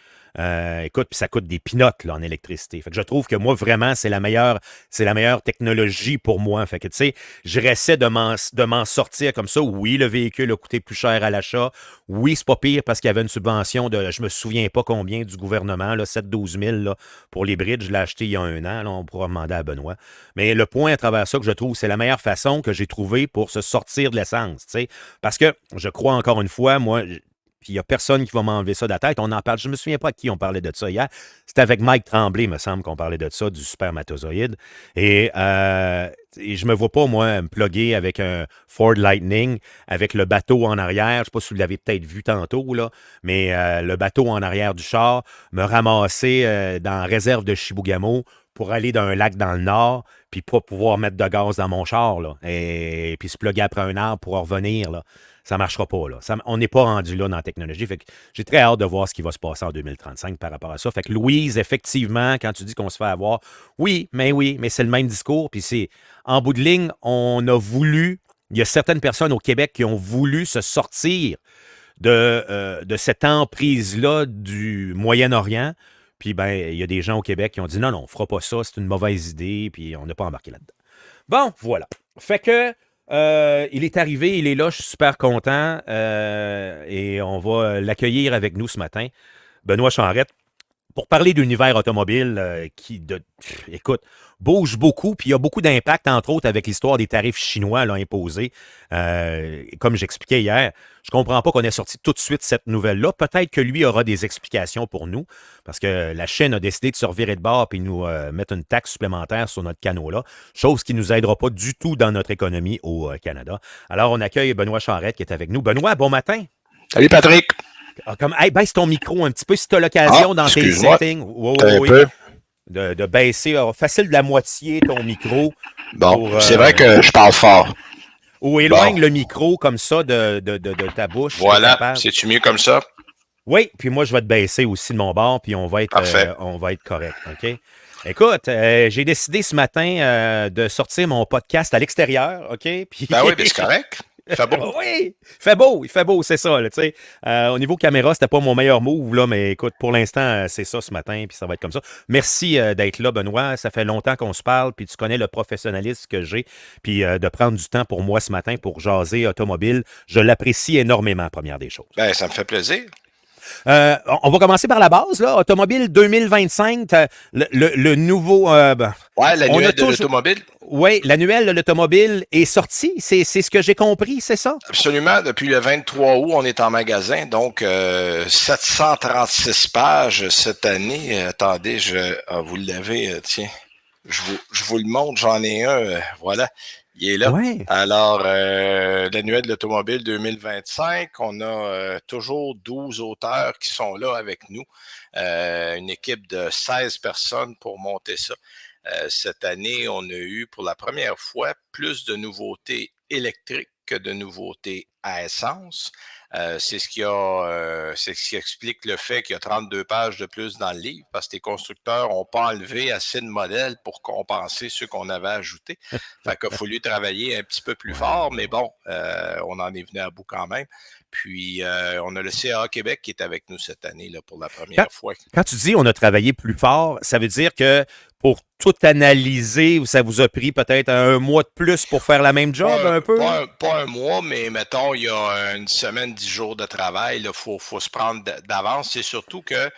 Écoute, puis ça coûte des pinottes là, en électricité. Fait que je trouve que moi, vraiment, c'est la meilleure technologie pour moi. Fait que, tu sais, je restais de m'en sortir comme ça. Oui, le véhicule a coûté plus cher à l'achat. Oui, c'est pas pire parce qu'il y avait une subvention de, je me souviens pas combien du gouvernement, là, 7-12 000 là, pour les bridges. Je l'ai acheté il y a 1 an. Là, on pourra demander à Benoît. Mais le point à travers ça que je trouve, c'est la meilleure façon que j'ai trouvé pour se sortir de l'essence. Tu sais, parce que je crois encore une fois, moi, puis il n'y a personne qui va m'enlever ça de la tête. On en parle. Je ne me souviens pas à qui on parlait de ça hier. C'était avec Mike Tremblay, me semble, qu'on parlait de ça, du spermatozoïde. Et je me vois pas, moi, me plugger avec un Ford Lightning, avec le bateau en arrière. Je ne sais pas si vous l'avez peut-être vu tantôt, là, mais le bateau en arrière du char, me ramasser dans la réserve de Chibougamau pour aller d'un lac dans le nord, puis pas pouvoir mettre de gaz dans mon char, là, et puis se plugger après un arbre pour en revenir, là. Ça ne marchera pas, là. On n'est pas rendu là dans la technologie. Fait que j'ai très hâte de voir ce qui va se passer en 2035 par rapport à ça. Fait que Louise, effectivement, quand tu dis qu'on se fait avoir, oui, mais c'est le même discours. Puis c'est, en bout de ligne, il y a certaines personnes au Québec qui ont voulu se sortir de cette emprise-là du Moyen-Orient. Puis, ben, il y a des gens au Québec qui ont dit non, non, on ne fera pas ça, c'est une mauvaise idée, puis on n'a pas embarqué là-dedans. Bon, voilà. Fait que, il est arrivé, il est là, je suis super content, et on va l'accueillir avec nous ce matin. Benoît Charette, pour parler d'univers automobile écoute, bouge beaucoup, puis il y a beaucoup d'impact, entre autres, avec l'histoire des tarifs chinois là, imposés. Comme j'expliquais hier, je ne comprends pas qu'on ait sorti tout de suite cette nouvelle-là. Peut-être que lui aura des explications pour nous, parce que la Chine a décidé de se revirer de bord et nous mettre une taxe supplémentaire sur notre canot-là, chose qui ne nous aidera pas du tout dans notre économie au Canada. Alors, on accueille Benoît Charette qui est avec nous. Benoît, bon matin. Salut Patrick. Hey, baisse ton micro un petit peu si tu as l'occasion dans tes excuse-moi. settings. Oui, Un oui, peu. de baisser facile de la moitié ton micro. Bon, c'est vrai que je parle fort. Ou éloigne le micro comme ça de ta bouche. Voilà, c'est-tu mieux comme ça? Oui, puis moi, je vais te baisser aussi de mon bord, puis on va être correct, OK? Écoute, j'ai décidé ce matin de sortir mon podcast à l'extérieur, OK? Puis... Ben oui, mais c'est correct. Il fait beau. Oui, il fait beau, c'est ça. Là, au niveau caméra, c'était pas mon meilleur move, là, mais écoute, pour l'instant, c'est ça ce matin, puis ça va être comme ça. Merci d'être là, Benoît. Ça fait longtemps qu'on se parle, puis tu connais le professionnalisme que j'ai, puis de prendre du temps pour moi ce matin pour jaser automobile. Je l'apprécie énormément, première des choses. Ben, ça me fait plaisir. On va commencer par la base, là. Automobile 2025, le nouveau... ouais, l'annuel de l'automobile. Oui, l'annuel de l'automobile est sorti. C'est ce que j'ai compris, c'est ça? Absolument. Depuis le 23 août, on est en magasin. Donc, 736 pages cette année. Attendez, vous l'avez, tiens. Je vous le montre. J'en ai un. Voilà. Il est là. Ouais. Alors, l'annuel de l'automobile 2025, on a toujours 12 auteurs qui sont là avec nous. Une équipe de 16 personnes pour monter ça. Cette année, on a eu pour la première fois plus de nouveautés électriques que de nouveautés à essence. C'est ce qui explique le fait qu'il y a 32 pages de plus dans le livre parce que les constructeurs n'ont pas enlevé assez de modèles pour compenser ceux qu'on avait ajoutés. Fait qu'il a fallu travailler un petit peu plus fort, mais bon, on en est venu à bout quand même. Puis, on a le CA Québec qui est avec nous cette année là, pour la première fois. Quand tu dis on a travaillé plus fort, ça veut dire que pour tout analyser, ça vous a pris peut-être un mois de plus pour faire la même job un peu? Pas un mois, mais mettons, il y a une semaine, 10 jours de travail. Il faut se prendre d'avance. C'est surtout que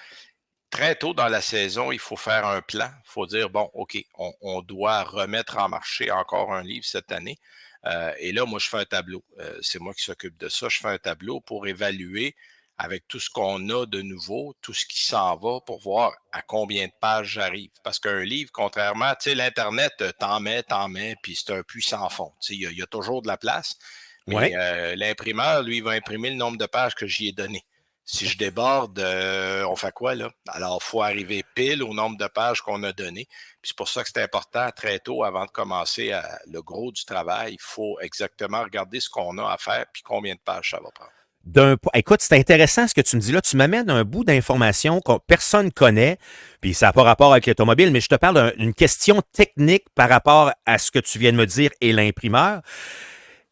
très tôt dans la saison, il faut faire un plan. Il faut dire, bon, OK, on doit remettre en marché encore un livre cette année. Et là, moi, je fais un tableau. C'est moi qui s'occupe de ça. Je fais un tableau pour évaluer avec tout ce qu'on a de nouveau, tout ce qui s'en va pour voir à combien de pages j'arrive. Parce qu'un livre, contrairement, tu sais, l'Internet, t'en mets, puis c'est un puits sans fond. Tu sais, il y a toujours de la place. Mais l'imprimeur, lui, il va imprimer le nombre de pages que j'y ai donné. Si je déborde, on fait quoi, là? Alors, il faut arriver pile au nombre de pages qu'on a donné. Puis c'est pour ça que c'est important, très tôt, avant de commencer le gros du travail, il faut exactement regarder ce qu'on a à faire puis combien de pages ça va prendre. Écoute, c'est intéressant ce que tu me dis là. Tu m'amènes un bout d'information que personne ne connaît, puis ça n'a pas rapport avec l'automobile, mais je te parle d'une question technique par rapport à ce que tu viens de me dire et l'imprimeur.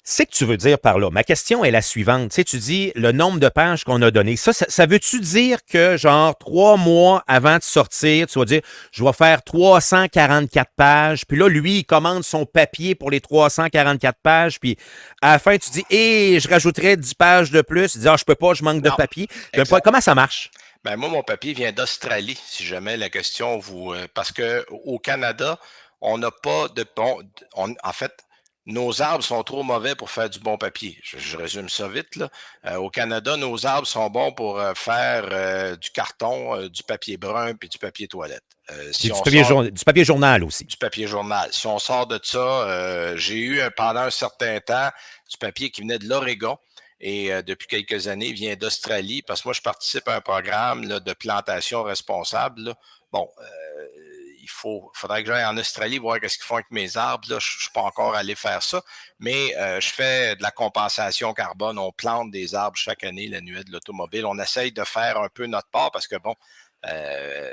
C'est que tu veux dire par là. Ma question est la suivante. Tu sais, tu dis le nombre de pages qu'on a donné. Ça veut-tu dire que, genre, 3 mois avant de sortir, tu vas dire, je vais faire 344 pages, puis là, lui, il commande son papier pour les 344 pages, puis à la fin, tu dis, je rajouterai 10 pages de plus. Tu dis, je peux pas, je manque de papier. Comment ça marche? Ben, moi, mon papier vient d'Australie, si jamais la question vous... parce qu'au Canada, on n'a pas de... en fait, nos arbres sont trop mauvais pour faire du bon papier. Je résume ça vite, là. Au Canada, nos arbres sont bons pour faire du carton, du papier brun puis du papier toilette. Puis Si on sort du papier journal aussi. du papier journal, si on sort de ça, j'ai eu pendant un certain temps du papier qui venait de l'Oregon. Et depuis quelques années, il vient d'Australie, parce que moi, je participe à un programme là, de plantation responsable. Là. Bon, il faudrait que j'aille en Australie voir qu'est-ce qu'ils font avec mes arbres. Là. Je ne suis pas encore allé faire ça, mais je fais de la compensation carbone. On plante des arbres chaque année, l'annuaire de l'automobile. On essaye de faire un peu notre part parce que, bon,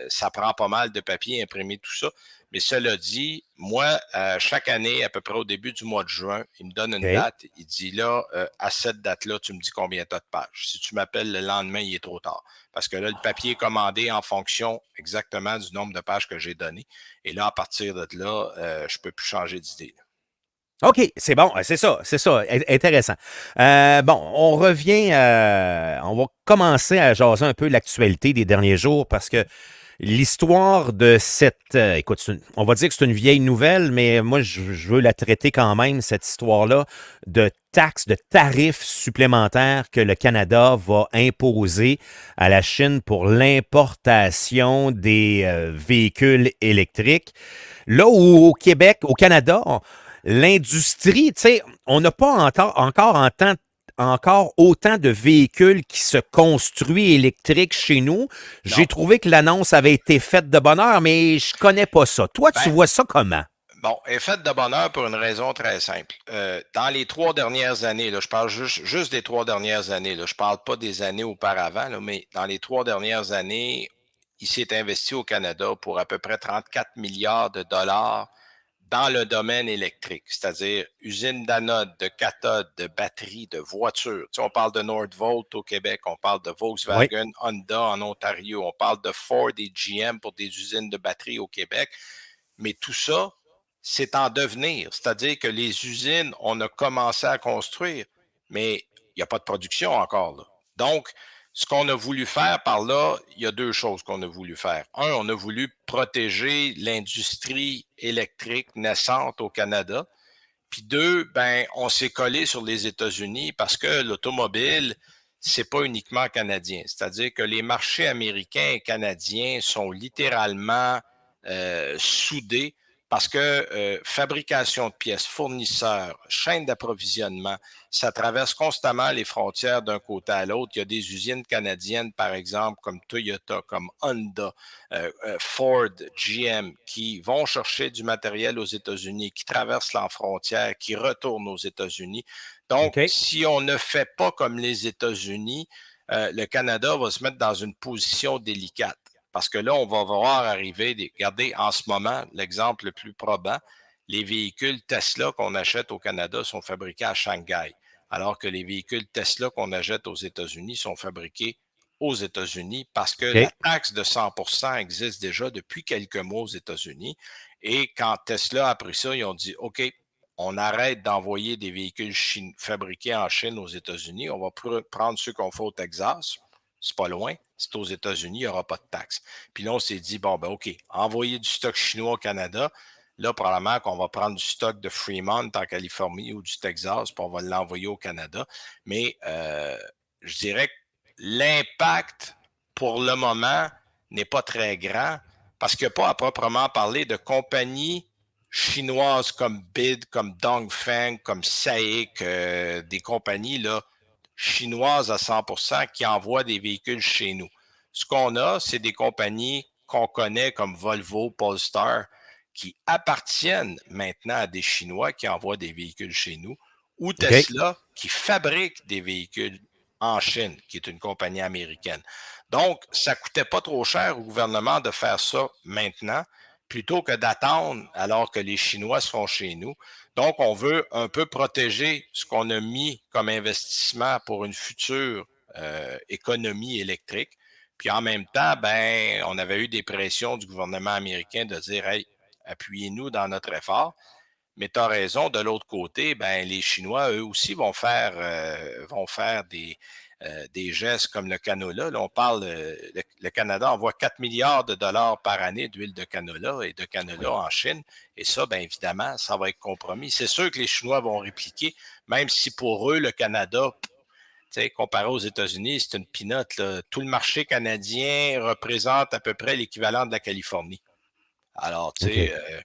ça prend pas mal de papier, imprimer tout ça. Mais cela dit, moi, chaque année, à peu près au début du mois de juin, il me donne une OK. date. Il dit là, à cette date-là, tu me dis combien tu as de pages. Si tu m'appelles le lendemain, il est trop tard. Parce que là, le papier est commandé en fonction exactement du nombre de pages que j'ai donné. Et là, à partir de là, je ne peux plus changer d'idée. OK, c'est bon, c'est ça, intéressant. Bon, on revient, on va commencer à jaser un peu l'actualité des derniers jours parce que l'histoire de cette, écoute, on va dire que c'est une vieille nouvelle, mais moi, je veux la traiter quand même, cette histoire-là de taxes, de tarifs supplémentaires que le Canada va imposer à la Chine pour l'importation des véhicules électriques. Là où au Québec, au Canada, l'industrie, tu sais, on n'a pas encore autant de véhicules qui se construisent électriques chez nous. Non. J'ai trouvé que l'annonce avait été faite de bonne heure, mais je connais pas ça. Toi, tu Ben, vois ça comment? bon, elle est faite de bonheur pour une raison très simple. Dans les 3 dernières années, là, je parle juste des 3 dernières années, là, je ne parle pas des années auparavant, là, mais dans les 3 dernières années, il s'est investi au Canada pour à peu près 34 milliards de dollars dans le domaine électrique, c'est-à-dire usines d'anode, de cathode, de batteries, de voitures. Tu sais, on parle de Nordvolt au Québec, on parle de Oui. Volkswagen, Honda en Ontario, on parle de Ford et GM pour des usines de batteries au Québec. Mais tout ça, c'est en devenir. C'est-à-dire que les usines, on a commencé à construire, mais il n'y a pas de production encore. Là. Donc, ce qu'on a voulu faire par là, il y a deux choses qu'on a voulu faire. Un, on a voulu protéger l'industrie électrique naissante au Canada. Puis deux, ben, on s'est collé sur les États-Unis parce que l'automobile, c'est pas uniquement canadien. C'est-à-dire que les marchés américains et canadiens sont littéralement soudés parce que fabrication de pièces, fournisseurs, chaîne d'approvisionnement, ça traverse constamment les frontières d'un côté à l'autre. Il y a des usines canadiennes, par exemple, comme Toyota, comme Honda, Ford, GM, qui vont chercher du matériel aux États-Unis, qui traversent la frontière, qui retournent aux États-Unis. Donc, OK. si on ne fait pas comme les États-Unis, le Canada va se mettre dans une position délicate. Parce que là, on va voir arriver, regardez, en ce moment, l'exemple le plus probant, les véhicules Tesla qu'on achète au Canada sont fabriqués à Shanghai, alors que les véhicules Tesla qu'on achète aux États-Unis sont fabriqués aux États-Unis parce que la OK. taxe de 100 existe déjà depuis quelques mois aux États-Unis. Et quand Tesla a pris ça, ils ont dit, OK, on arrête d'envoyer des véhicules fabriqués en Chine aux États-Unis, on va prendre ceux qu'on fait au Texas. C'est pas loin. C'est aux États-Unis, il n'y aura pas de taxe. Puis là, on s'est dit, bon, ben OK, envoyer du stock chinois au Canada. Là, probablement qu'on va prendre du stock de Fremont en Californie ou du Texas, puis on va l'envoyer au Canada. Mais je dirais que l'impact, pour le moment, n'est pas très grand parce qu'il n'y a pas à proprement parler de compagnies chinoises comme BID, comme Dongfeng, comme SAIC, des compagnies là, chinoises à 100% qui envoient des véhicules chez nous. Ce qu'on a, c'est des compagnies qu'on connaît comme Volvo, Polestar, qui appartiennent maintenant à des Chinois qui envoient des véhicules chez nous, ou OK. Tesla qui fabrique des véhicules en Chine, qui est une compagnie américaine. Donc, ça ne coûtait pas trop cher au gouvernement de faire ça maintenant, plutôt que d'attendre alors que les Chinois seront chez nous. Donc, on veut un peu protéger ce qu'on a mis comme investissement pour une future économie électrique. Puis en même temps, ben, on avait eu des pressions du gouvernement américain de dire, hey, appuyez-nous dans notre effort. Mais tu as raison, de l'autre côté, ben, les Chinois, eux aussi, vont faire des gestes comme le canola. Là, on parle, le Canada envoie 4 milliards de dollars par année d'huile de canola et de canola Oui. en Chine. Et ça, bien évidemment, ça va être compromis. C'est sûr que les Chinois vont répliquer, même si pour eux, le Canada, comparé aux États-Unis, c'est une pinotte, là. Tout le marché canadien représente à peu près l'équivalent de la Californie. Alors, OK.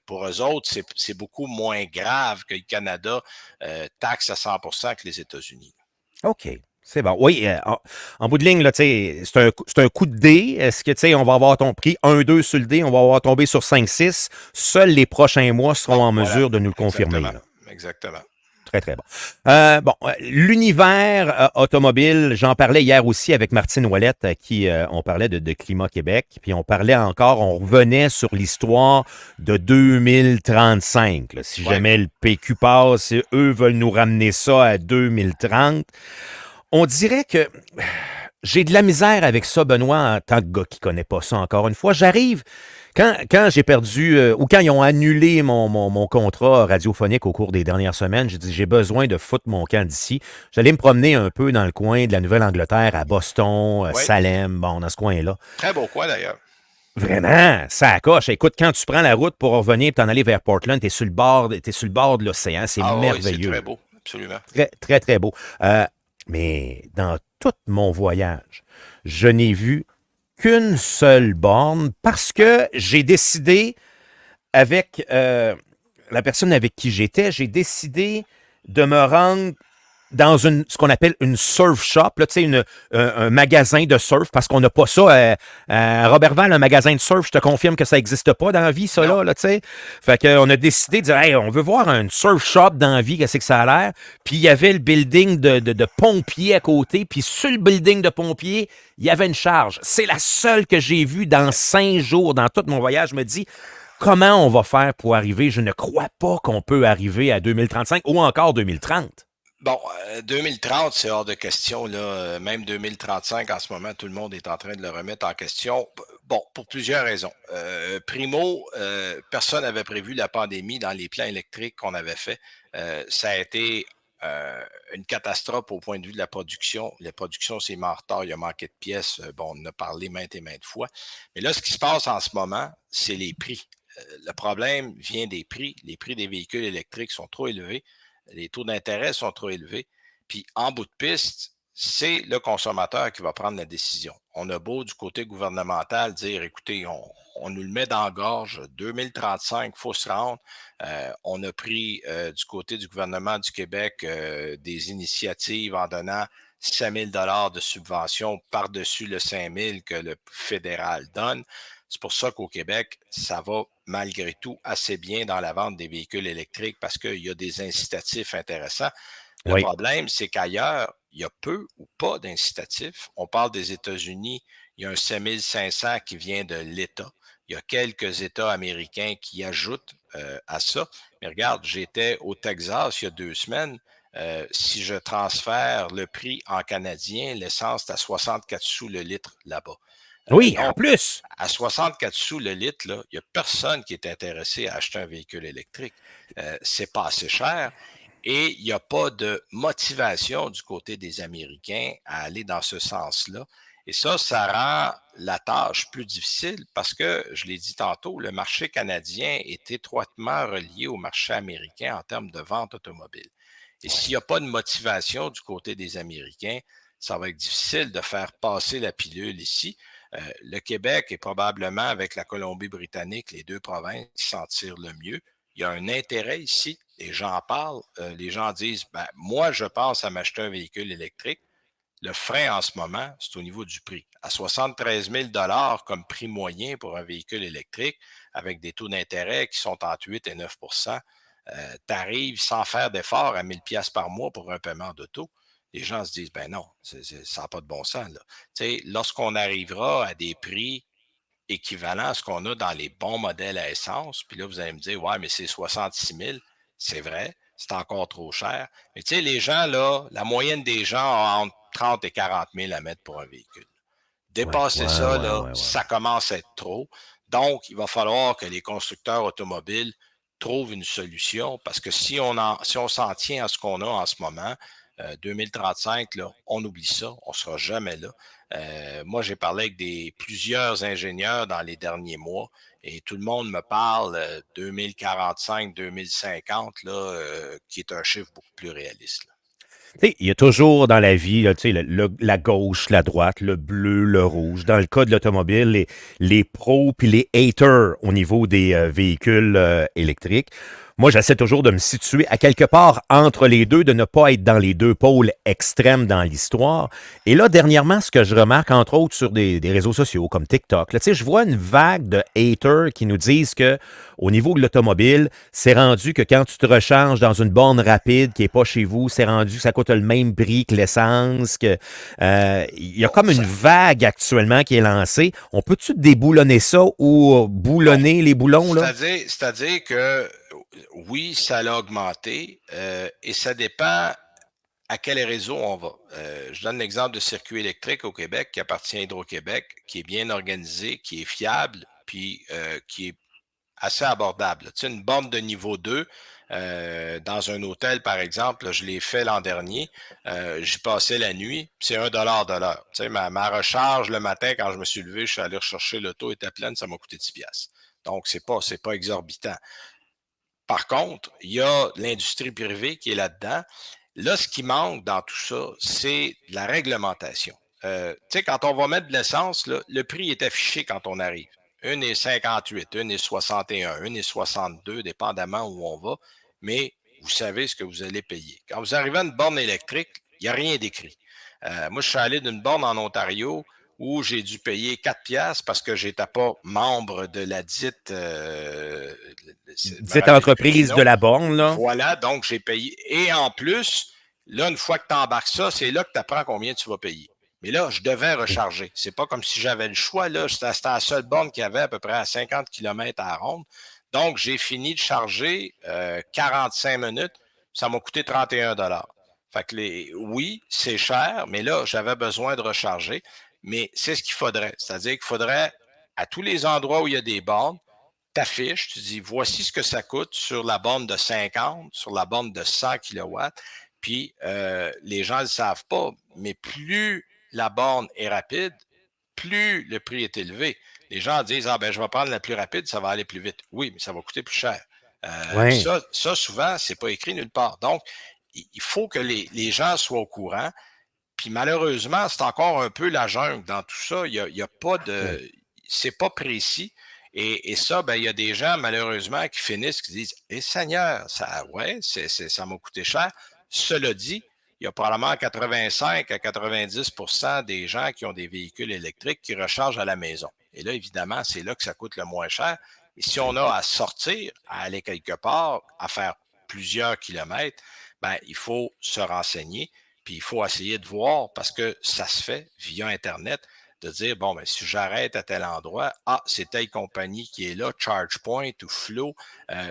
pour eux autres, c'est beaucoup moins grave que le Canada taxe à 100% que les États-Unis. OK. C'est bon. Oui, en bout de ligne, là, c'est un coup de dé. Est-ce que on va avoir ton prix 1-2 sur le dé, on va avoir tombé sur 5-6. Seuls les prochains mois seront Bon, en voilà. mesure de nous le confirmer. Exactement. Là. Exactement. Très, très bon. L'univers automobile, j'en parlais hier aussi avec Martine Ouellette, à qui on parlait de Climat Québec, puis on parlait encore, on revenait sur l'histoire de 2035. Là. Si Ouais. jamais le PQ passe, eux veulent nous ramener ça à 2030. On dirait que j'ai de la misère avec ça, Benoît, en tant que gars qui connaît pas ça encore une fois. J'arrive, quand j'ai perdu, ou quand ils ont annulé mon contrat radiophonique au cours des dernières semaines, j'ai dit, j'ai besoin de foutre mon camp d'ici. J'allais me promener un peu dans le coin de la Nouvelle-Angleterre, à Boston, Oui. Salem, bon, dans ce coin-là. Très beau coin d'ailleurs. Vraiment, ça coche. Écoute, quand tu prends la route pour revenir et t'en aller vers Portland, t'es sur le bord de l'océan. C'est Ah oui, c'est merveilleux. très beau, absolument. Très, très, très beau. Mais dans tout mon voyage, je n'ai vu qu'une seule borne parce que j'ai décidé, avec la personne avec qui j'étais, j'ai décidé de me rendre dans ce qu'on appelle une surf shop, là, un magasin de surf, parce qu'on n'a pas ça. À Robertval, un magasin de surf, je te confirme que ça n'existe pas dans la vie, ça, Non. là, tu sais. Fait qu'on a décidé de dire, hey, on veut voir un surf shop dans la vie, qu'est-ce que ça a l'air. Puis il y avait le building de pompiers à côté, puis sur le building de pompiers, il y avait une charge. C'est la seule que j'ai vue dans 5 jours, dans tout mon voyage. Je me dis, comment on va faire pour arriver? Je ne crois pas qu'on peut arriver à 2035 ou encore 2030. Bon, 2030, c'est hors de question, là. Même 2035, en ce moment, tout le monde est en train de le remettre en question. Bon, pour plusieurs raisons. Primo, personne n'avait prévu la pandémie dans les plans électriques qu'on avait fait. Ça a été une catastrophe au point de vue de la production. La production s'est mise en retard, il a manqué de pièces. Bon, on en a parlé maintes et maintes fois. Mais là, ce qui se passe en ce moment, c'est les prix. Le problème vient des prix. Les prix des véhicules électriques sont trop élevés. Les taux d'intérêt sont trop élevés. Puis en bout de piste, c'est le consommateur qui va prendre la décision. On a beau du côté gouvernemental dire, écoutez, on nous le met dans la gorge, 2035, il faut se rendre. On a pris du côté du gouvernement du Québec des initiatives en donnant 5 000 de subvention par-dessus le 5 000 que le fédéral donne. C'est pour ça qu'au Québec, ça va malgré tout assez bien dans la vente des véhicules électriques parce qu'il y a des incitatifs intéressants. Le Oui. problème, c'est qu'ailleurs, il y a peu ou pas d'incitatifs. On parle des États-Unis, il y a un 7500 qui vient de l'État. Il y a quelques États américains qui ajoutent à ça. Mais regarde, j'étais au Texas il y a 2 semaines. Si je transfère le prix en canadien, l'essence est à 64 sous le litre là-bas. Oui, en Donc, plus. à 64 sous le litre, là, il n'y a personne qui est intéressé à acheter un véhicule électrique. C'est pas assez cher et il n'y a pas de motivation du côté des Américains à aller dans ce sens-là. Et ça rend la tâche plus difficile parce que, je l'ai dit tantôt, le marché canadien est étroitement relié au marché américain en termes de vente automobile. Et s'il n'y a pas de motivation du côté des Américains, ça va être difficile de faire passer la pilule ici. Le Québec est probablement, avec la Colombie-Britannique, les 2 provinces qui s'en tirent le mieux. Il y a un intérêt ici. Les gens parlent. Les gens disent, ben, moi, je pense à m'acheter un véhicule électrique. Le frein en ce moment, c'est au niveau du prix. À 73 000 comme prix moyen pour un véhicule électrique, avec des taux d'intérêt qui sont entre 8 et 9 tu arrives sans faire d'effort à 1 000 par mois pour un paiement d'auto. Les gens se disent, ben non, ça n'a pas de bon sens. Là. Lorsqu'on arrivera à des prix équivalents à ce qu'on a dans les bons modèles à essence, puis là, vous allez me dire, ouais, mais c'est 66 000, c'est vrai, c'est encore trop cher. Mais tu sais, les gens, là, la moyenne des gens a entre 30 et 40 000 à mettre pour un véhicule. Ouais, Dépasser ouais, ça, ouais, là, ouais, ouais. ça commence à être trop. Donc, il va falloir que les constructeurs automobiles trouvent une solution parce que si on s'en tient à ce qu'on a en ce moment, 2035, là, on oublie ça, on ne sera jamais là. Moi, j'ai parlé avec plusieurs ingénieurs dans les derniers mois et tout le monde me parle 2045, 2050, là, qui est un chiffre beaucoup plus réaliste, là. Tu sais, il y a toujours dans la vie, là, tu sais, la gauche, la droite, le bleu, le rouge. Dans le cas de l'automobile, les pros puis les haters au niveau des véhicules électriques. Moi, j'essaie toujours de me situer à quelque part entre les deux, de ne pas être dans les deux pôles extrêmes dans l'histoire. Et là, dernièrement, ce que je remarque, entre autres, sur des réseaux sociaux comme TikTok, là, tu sais, je vois une vague de haters qui nous disent que au niveau de l'automobile, c'est rendu que quand tu te recharges dans une borne rapide qui n'est pas chez vous, c'est rendu que ça coûte le même prix que l'essence. Il y a Bon, comme une vague actuellement qui est lancée. On peut-tu déboulonner ça ou bon, boulonner les boulons, là? c'est-à-dire que oui, ça l'a augmenté et ça dépend à quel réseau on va. Je donne l'exemple de circuit électrique au Québec qui appartient à Hydro-Québec, qui est bien organisé, qui est fiable, puis qui est assez abordable. Tu sais, une borne de niveau 2 dans un hôtel, par exemple, là, je l'ai fait l'an dernier, j'y passais la nuit, puis c'est $1 de l'heure. Tu sais, ma recharge le matin, quand je me suis levé, je suis allé rechercher l'auto, était pleine, ça m'a coûté 10 piastres. Donc, c'est pas exorbitant. Par contre, il y a l'industrie privée qui est là-dedans. Là, ce qui manque dans tout ça, c'est de la réglementation. Tu sais, quand on va mettre de l'essence, là, le prix est affiché quand on arrive. Une est 58, une est 61, une est 62, dépendamment où on va. Mais vous savez ce que vous allez payer. Quand vous arrivez à une borne électrique, il n'y a rien d'écrit. Moi, je suis allé d'une borne en Ontario où j'ai dû payer 4 piastres parce que j'étais pas membre de la dite, je me Cette rappelle plus du entreprise de nom. la borne, là. Voilà, donc j'ai payé. Et en plus, là, une fois que tu embarques ça, c'est là que tu apprends combien tu vas payer. Mais là, je devais recharger. C'est pas comme si j'avais le choix. Là, c'était la seule borne qu'il y avait à peu près à 50 km à la ronde. Donc, j'ai fini de charger 45 minutes. Ça m'a coûté 31 $. Fait que oui, c'est cher, mais là, j'avais besoin de recharger. Mais c'est ce qu'il faudrait. C'est-à-dire qu'il faudrait, à tous les endroits où il y a des bornes, t'affiches, tu dis voici ce que ça coûte sur la borne de 50, sur la borne de 100 kilowatts. Puis les gens ne le savent pas, mais plus la borne est rapide, plus le prix est élevé. Les gens disent ah ben je vais prendre la plus rapide, ça va aller plus vite. Oui, mais ça va coûter plus cher. Puis Oui. ça souvent, c'est pas écrit nulle part. Donc, il faut que les gens soient au courant. Puis malheureusement, c'est encore un peu la jungle dans tout ça. Il y a pas de. C'est pas précis. Et ça, ben, il y a des gens, malheureusement, qui finissent, qui disent Eh Seigneur, ça, ouais, ça m'a coûté cher. Cela dit, il y a probablement 85 à 90 des gens qui ont des véhicules électriques qui rechargent à la maison. Et là, évidemment, c'est là que ça coûte le moins cher. Et si on a à sortir, à aller quelque part, à faire plusieurs kilomètres, ben, il faut se renseigner. Puis il faut essayer de voir, parce que ça se fait via Internet, de dire, bon, ben, si j'arrête à tel endroit, ah, c'est telle compagnie qui est là, ChargePoint ou Flow,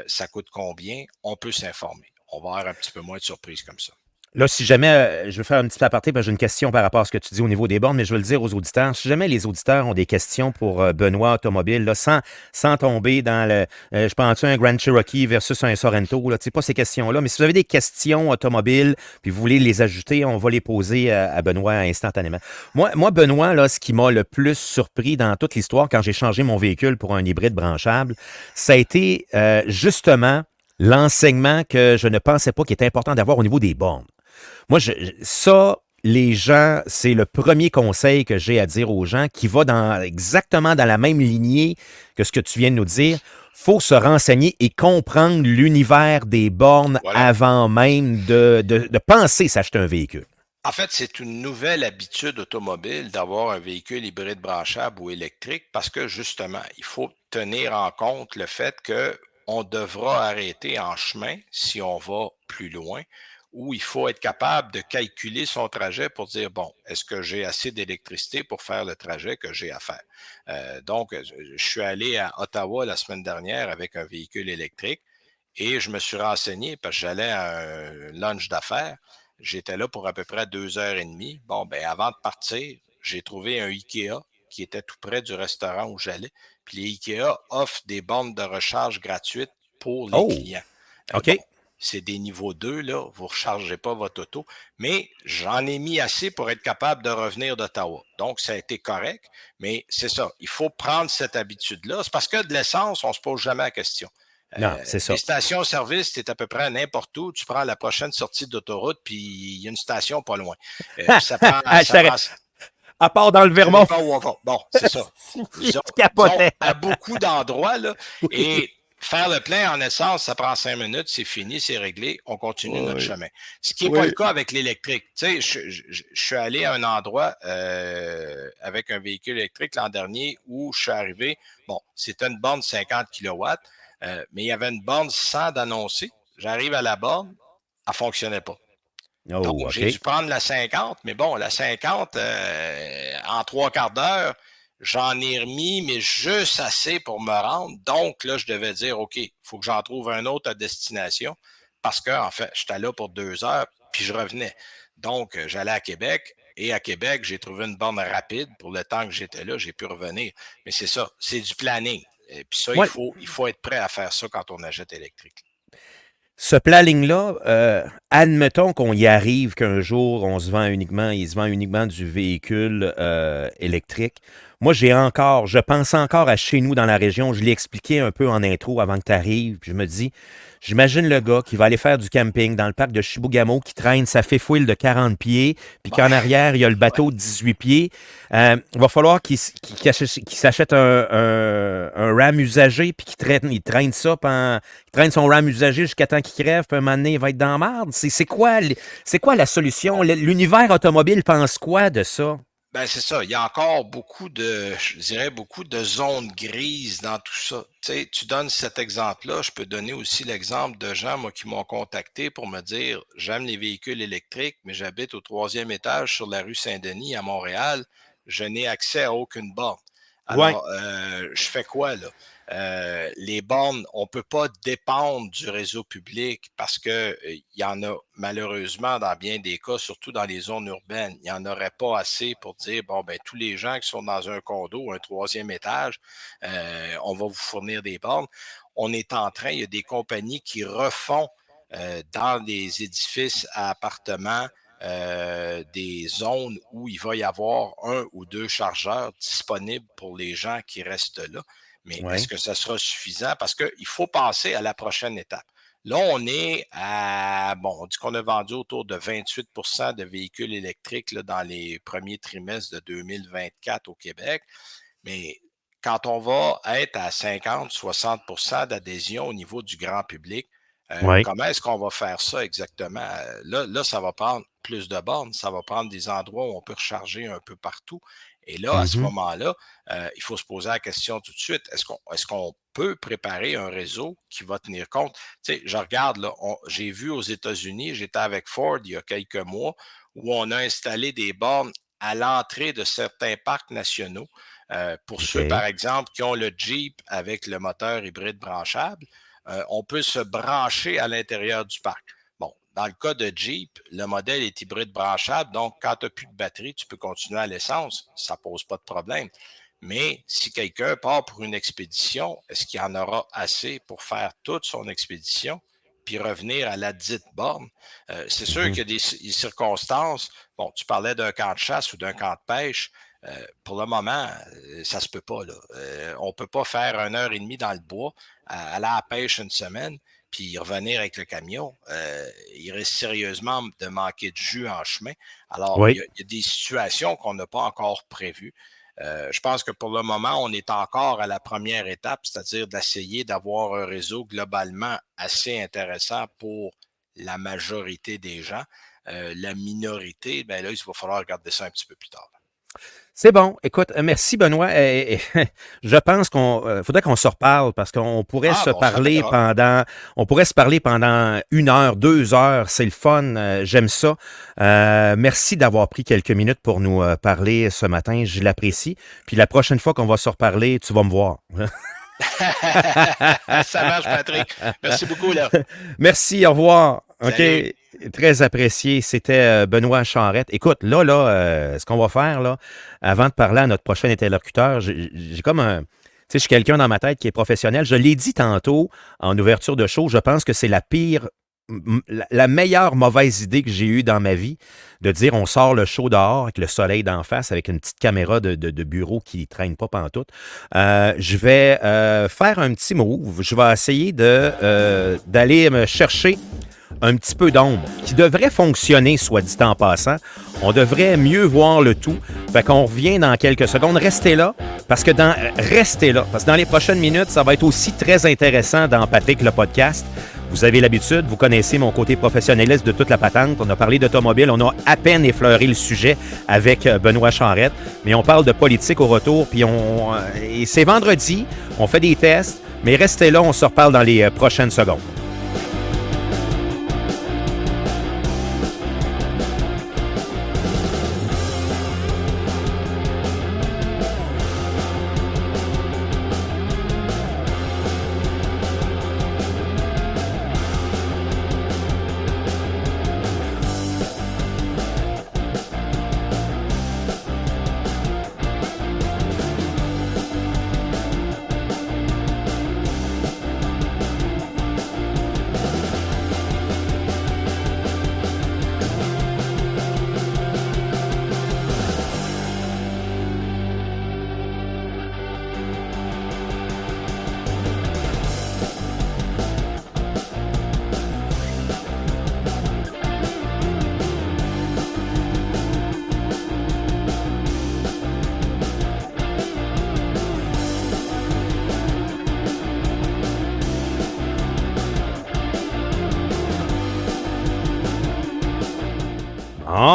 ça coûte combien? On peut s'informer. On va avoir un petit peu moins de surprises comme ça. Là, si jamais, je veux faire un petit aparté, parce que j'ai une question par rapport à ce que tu dis au niveau des bornes, mais je veux le dire aux auditeurs. Si jamais les auditeurs ont des questions pour Benoît Automobile, là, sans tomber dans le, je pense un Grand Cherokee versus un Sorento, là, tu sais, pas ces questions-là, mais si vous avez des questions automobiles, puis vous voulez les ajouter, on va les poser à Benoît instantanément. Moi, Benoît, là, ce qui m'a le plus surpris dans toute l'histoire, quand j'ai changé mon véhicule pour un hybride branchable, ça a été justement l'enseignement que je ne pensais pas qu'il était important d'avoir au niveau des bornes. Moi, ça, les gens, c'est le premier conseil que j'ai à dire aux gens qui va exactement dans la même lignée que ce que tu viens de nous dire. Faut se renseigner et comprendre l'univers des bornes Voilà. avant même de penser s'acheter un véhicule. En fait, c'est une nouvelle habitude automobile d'avoir un véhicule hybride branchable ou électrique parce que justement, il faut tenir en compte le fait que on devra arrêter en chemin si on va plus loin, ou il faut être capable de calculer son trajet pour dire, bon, est-ce que j'ai assez d'électricité pour faire le trajet que j'ai à faire? Donc, je suis allé à Ottawa la semaine dernière avec un véhicule électrique et je me suis renseigné parce que j'allais à un lunch d'affaires. J'étais là pour à peu près 2 heures et demie. Bon, ben avant de partir, j'ai trouvé un IKEA qui était tout près du restaurant où j'allais. Puis les IKEA offrent des bornes de recharge gratuites pour les Oh, clients. Bon, OK. c'est des niveaux 2, là, vous ne rechargez pas votre auto, mais j'en ai mis assez pour être capable de revenir d'Ottawa. Donc, ça a été correct, mais c'est ça, il faut prendre cette habitude-là. C'est parce que de l'essence, on ne se pose jamais la question. Non, c'est ça. Les stations-service, c'est à peu près n'importe où. Tu prends la prochaine sortie d'autoroute, puis il y a une station pas loin. Ça prend, à part dans le Vermont. Bon, c'est ça. Disons, à beaucoup d'endroits, là. Et faire le plein en essence, ça prend 5 minutes, c'est fini, c'est réglé, on continue notre chemin. Ce qui n'est pas le cas avec l'électrique. Tu sais, je suis allé à un endroit avec un véhicule électrique l'an dernier où je suis arrivé. Bon, c'était une borne 50 kW. Mais il y avait une borne sans d'annoncer. J'arrive à la borne, elle ne fonctionnait pas. Donc, j'ai dû prendre la 50, mais bon, la 50, en 3/4 d'heure, j'en ai remis, mais juste assez pour me rendre. Donc, là, je devais dire, OK, il faut que j'en trouve un autre à destination parce que, en fait, j'étais là pour 2 heures, puis je revenais. Donc, j'allais à Québec. Et à Québec, j'ai trouvé une borne rapide. Pour le temps que j'étais là, j'ai pu revenir. Mais c'est ça, c'est du planning. Et puis ça, il faut être prêt à faire ça quand on achète électrique. Ce planning-là, admettons qu'on y arrive qu'un jour, il se vend uniquement du véhicule électrique. Moi, je pense encore à chez nous dans la région. Je l'ai expliqué un peu en intro avant que tu arrives. Puis je me dis, j'imagine le gars qui va aller faire du camping dans le parc de Chibougamau, qui traîne sa fifouille de 40 pieds, puis qu'en arrière, il y a le bateau de 18 pieds. Il va falloir qu'il s'achète un RAM usagé, puis qu'il traîne ça, il traîne son RAM usagé jusqu'à temps qu'il crève, puis un moment donné, il va être dans la marde. C'est quoi la solution? L'univers automobile pense quoi de ça? Ben, c'est ça. Il y a encore beaucoup de zones grises dans tout ça. Tu sais, tu donnes cet exemple-là. Je peux donner aussi l'exemple de gens, moi, qui m'ont contacté pour me dire, j'aime les véhicules électriques, mais j'habite au 3e étage sur la rue Saint-Denis à Montréal. Je n'ai accès à aucune borne. Alors, je fais quoi, là? Les bornes, on ne peut pas dépendre du réseau public parce que il y en a malheureusement dans bien des cas, surtout dans les zones urbaines, il n'y en aurait pas assez pour dire, bon, ben tous les gens qui sont dans un condo, un 3e étage, on va vous fournir des bornes. On est en train, il y a des compagnies qui refont dans des édifices à appartements des zones où il va y avoir 1 ou 2 chargeurs disponibles pour les gens qui restent là. Mais est-ce que ça sera suffisant? Parce qu'il faut passer à la prochaine étape. Là, on est à, on dit qu'on a vendu autour de 28 de véhicules électriques là, dans les premiers trimestres de 2024 au Québec. Mais quand on va être à 50-60 d'adhésion au niveau du grand public, comment est-ce qu'on va faire ça exactement? Là, ça va prendre plus de bornes, ça va prendre des endroits où on peut recharger un peu partout. Et là, à ce moment-là, il faut se poser la question tout de suite. Est-ce qu'on peut préparer un réseau qui va tenir compte? Tu sais, je regarde, là, j'ai vu aux États-Unis, j'étais avec Ford il y a quelques mois, où on a installé des bornes à l'entrée de certains parcs nationaux. Pour ceux, par exemple, qui ont le Jeep avec le moteur hybride branchable, on peut se brancher à l'intérieur du parc. Bon, dans le cas de Jeep, le modèle est hybride branchable, donc quand tu n'as plus de batterie, tu peux continuer à l'essence, ça ne pose pas de problème. Mais si quelqu'un part pour une expédition, est-ce qu'il y en aura assez pour faire toute son expédition puis revenir à la dite borne? C'est sûr qu'il y a des circonstances. Bon, tu parlais d'un camp de chasse ou d'un camp de pêche. Pour le moment, ça se peut pas. Là. On ne peut pas faire 1h30 dans le bois, aller à la pêche une semaine, puis revenir avec le camion. Il risque sérieusement de manquer de jus en chemin. Alors, il y a des situations qu'on n'a pas encore prévues. Je pense que pour le moment, on est encore à la première étape, c'est-à-dire d'essayer d'avoir un réseau globalement assez intéressant pour la majorité des gens. La minorité, ben là, il va falloir regarder ça un petit peu plus tard. C'est bon. Écoute, merci Benoît. Je pense qu'on faudrait qu'on se reparle parce qu'on pourrait se parler pendant 1 heure, 2 heures. C'est le fun. J'aime ça. Merci d'avoir pris quelques minutes pour nous parler ce matin. Je l'apprécie. Puis la prochaine fois qu'on va se reparler, tu vas me voir. Ça marche, Patrick. Merci beaucoup, là. Merci, au revoir. Salut. OK. Très apprécié. C'était Benoît Charette. Écoute, là, ce qu'on va faire, là, avant de parler à notre prochain interlocuteur, j'ai comme un... Tu sais, je suis quelqu'un dans ma tête qui est professionnel. Je l'ai dit tantôt en ouverture de show, je pense que c'est la pire la meilleure mauvaise idée que j'ai eue dans ma vie, de dire on sort le show dehors avec le soleil d'en face, avec une petite caméra de bureau qui ne traîne pas pantoute. Je vais faire un petit move. Je vais essayer d'aller me chercher un petit peu d'ombre, qui devrait fonctionner, soit dit en passant. On devrait mieux voir le tout. Fait qu'on revient dans quelques secondes. Restez là, parce que dans les prochaines minutes, ça va être aussi très intéressant dans Patrick le podcast. Vous avez l'habitude, vous connaissez mon côté professionnaliste de toute la patente. On a parlé d'automobile, on a à peine effleuré le sujet avec Benoît Charette, mais on parle de politique au retour, puis et c'est vendredi, on fait des tests, mais restez là, on se reparle dans les prochaines secondes.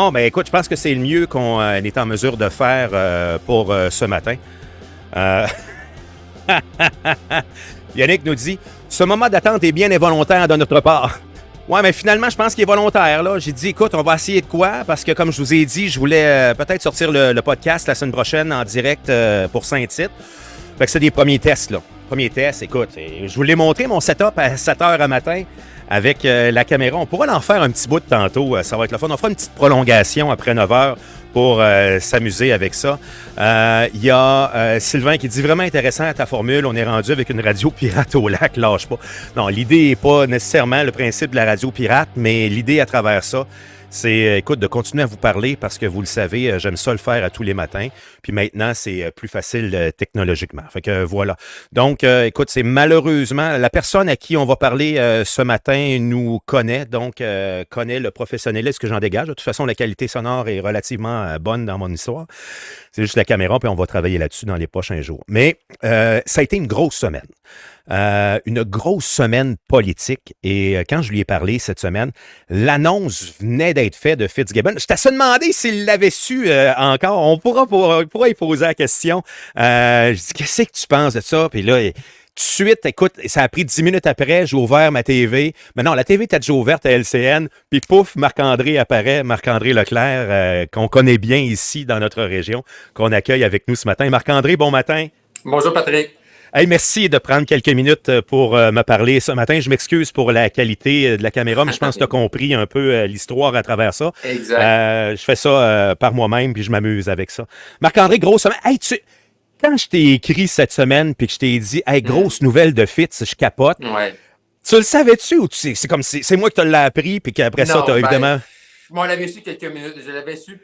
Bon, ben écoute, je pense que c'est le mieux qu'on est en mesure de faire pour ce matin. Yannick nous dit « Ce moment d'attente est bien involontaire de notre part. » Ouais, mais finalement, je pense qu'il est volontaire, là. J'ai dit, écoute, on va essayer de quoi? Parce que, comme je vous ai dit, je voulais peut-être sortir le podcast la semaine prochaine en direct pour Saint-Tite. Fait que c'est des premiers tests, là. Premiers tests, écoute, je vous l'ai montré, mon setup à 7 h à matin avec la caméra. On pourra en faire un petit bout de tantôt, ça va être le fun. On fera une petite prolongation après 9 h pour s'amuser avec ça. Il y a Sylvain qui dit vraiment intéressant ta formule. On est rendu avec une radio pirate au lac, lâche pas. Non, l'idée n'est pas nécessairement le principe de la radio pirate, mais l'idée à travers ça, c'est, écoute, de continuer à vous parler parce que vous le savez, j'aime ça le faire à tous les matins. Puis maintenant, c'est plus facile technologiquement. Fait que voilà. Donc, écoute, c'est malheureusement, la personne à qui on va parler ce matin nous connaît, donc connaît le professionnalisme que j'en dégage. De toute façon, la qualité sonore est relativement bonne dans mon histoire. C'est juste la caméra, puis on va travailler là-dessus dans les prochains jours. Mais ça a été une grosse semaine. Une grosse semaine politique. Et quand je lui ai parlé cette semaine, l'annonce venait d'être faite de Fitzgibbon. Je t'ai demandé s'il l'avait su encore. On pourra y poser la question. Je dis, qu'est-ce que tu penses de ça? Puis là, tout de suite, écoute, ça a pris 10 minutes après, j'ai ouvert ma TV. Mais non, la TV était déjà ouverte à LCN. Puis pouf, Marc-André apparaît, Marc-André Leclerc, qu'on connaît bien ici dans notre région, qu'on accueille avec nous ce matin. Marc-André, bon matin. Bonjour Patrick. Hey, merci de prendre quelques minutes pour me parler ce matin. Je m'excuse pour la qualité de la caméra, mais je pense que tu as compris un peu l'histoire à travers ça. Exact. Je fais ça par moi-même, puis je m'amuse avec ça. Marc-André, grosse semaine. Hey, quand je t'ai écrit cette semaine, puis que je t'ai dit, hey, grosse nouvelle de Fitz, je capote. Ouais. Tu le savais-tu ou c'est comme c'est moi qui te l'ai appris, puis qu'après ça, tu as évidemment. Moi, on l'avait su quelques minutes. Je l'avais su,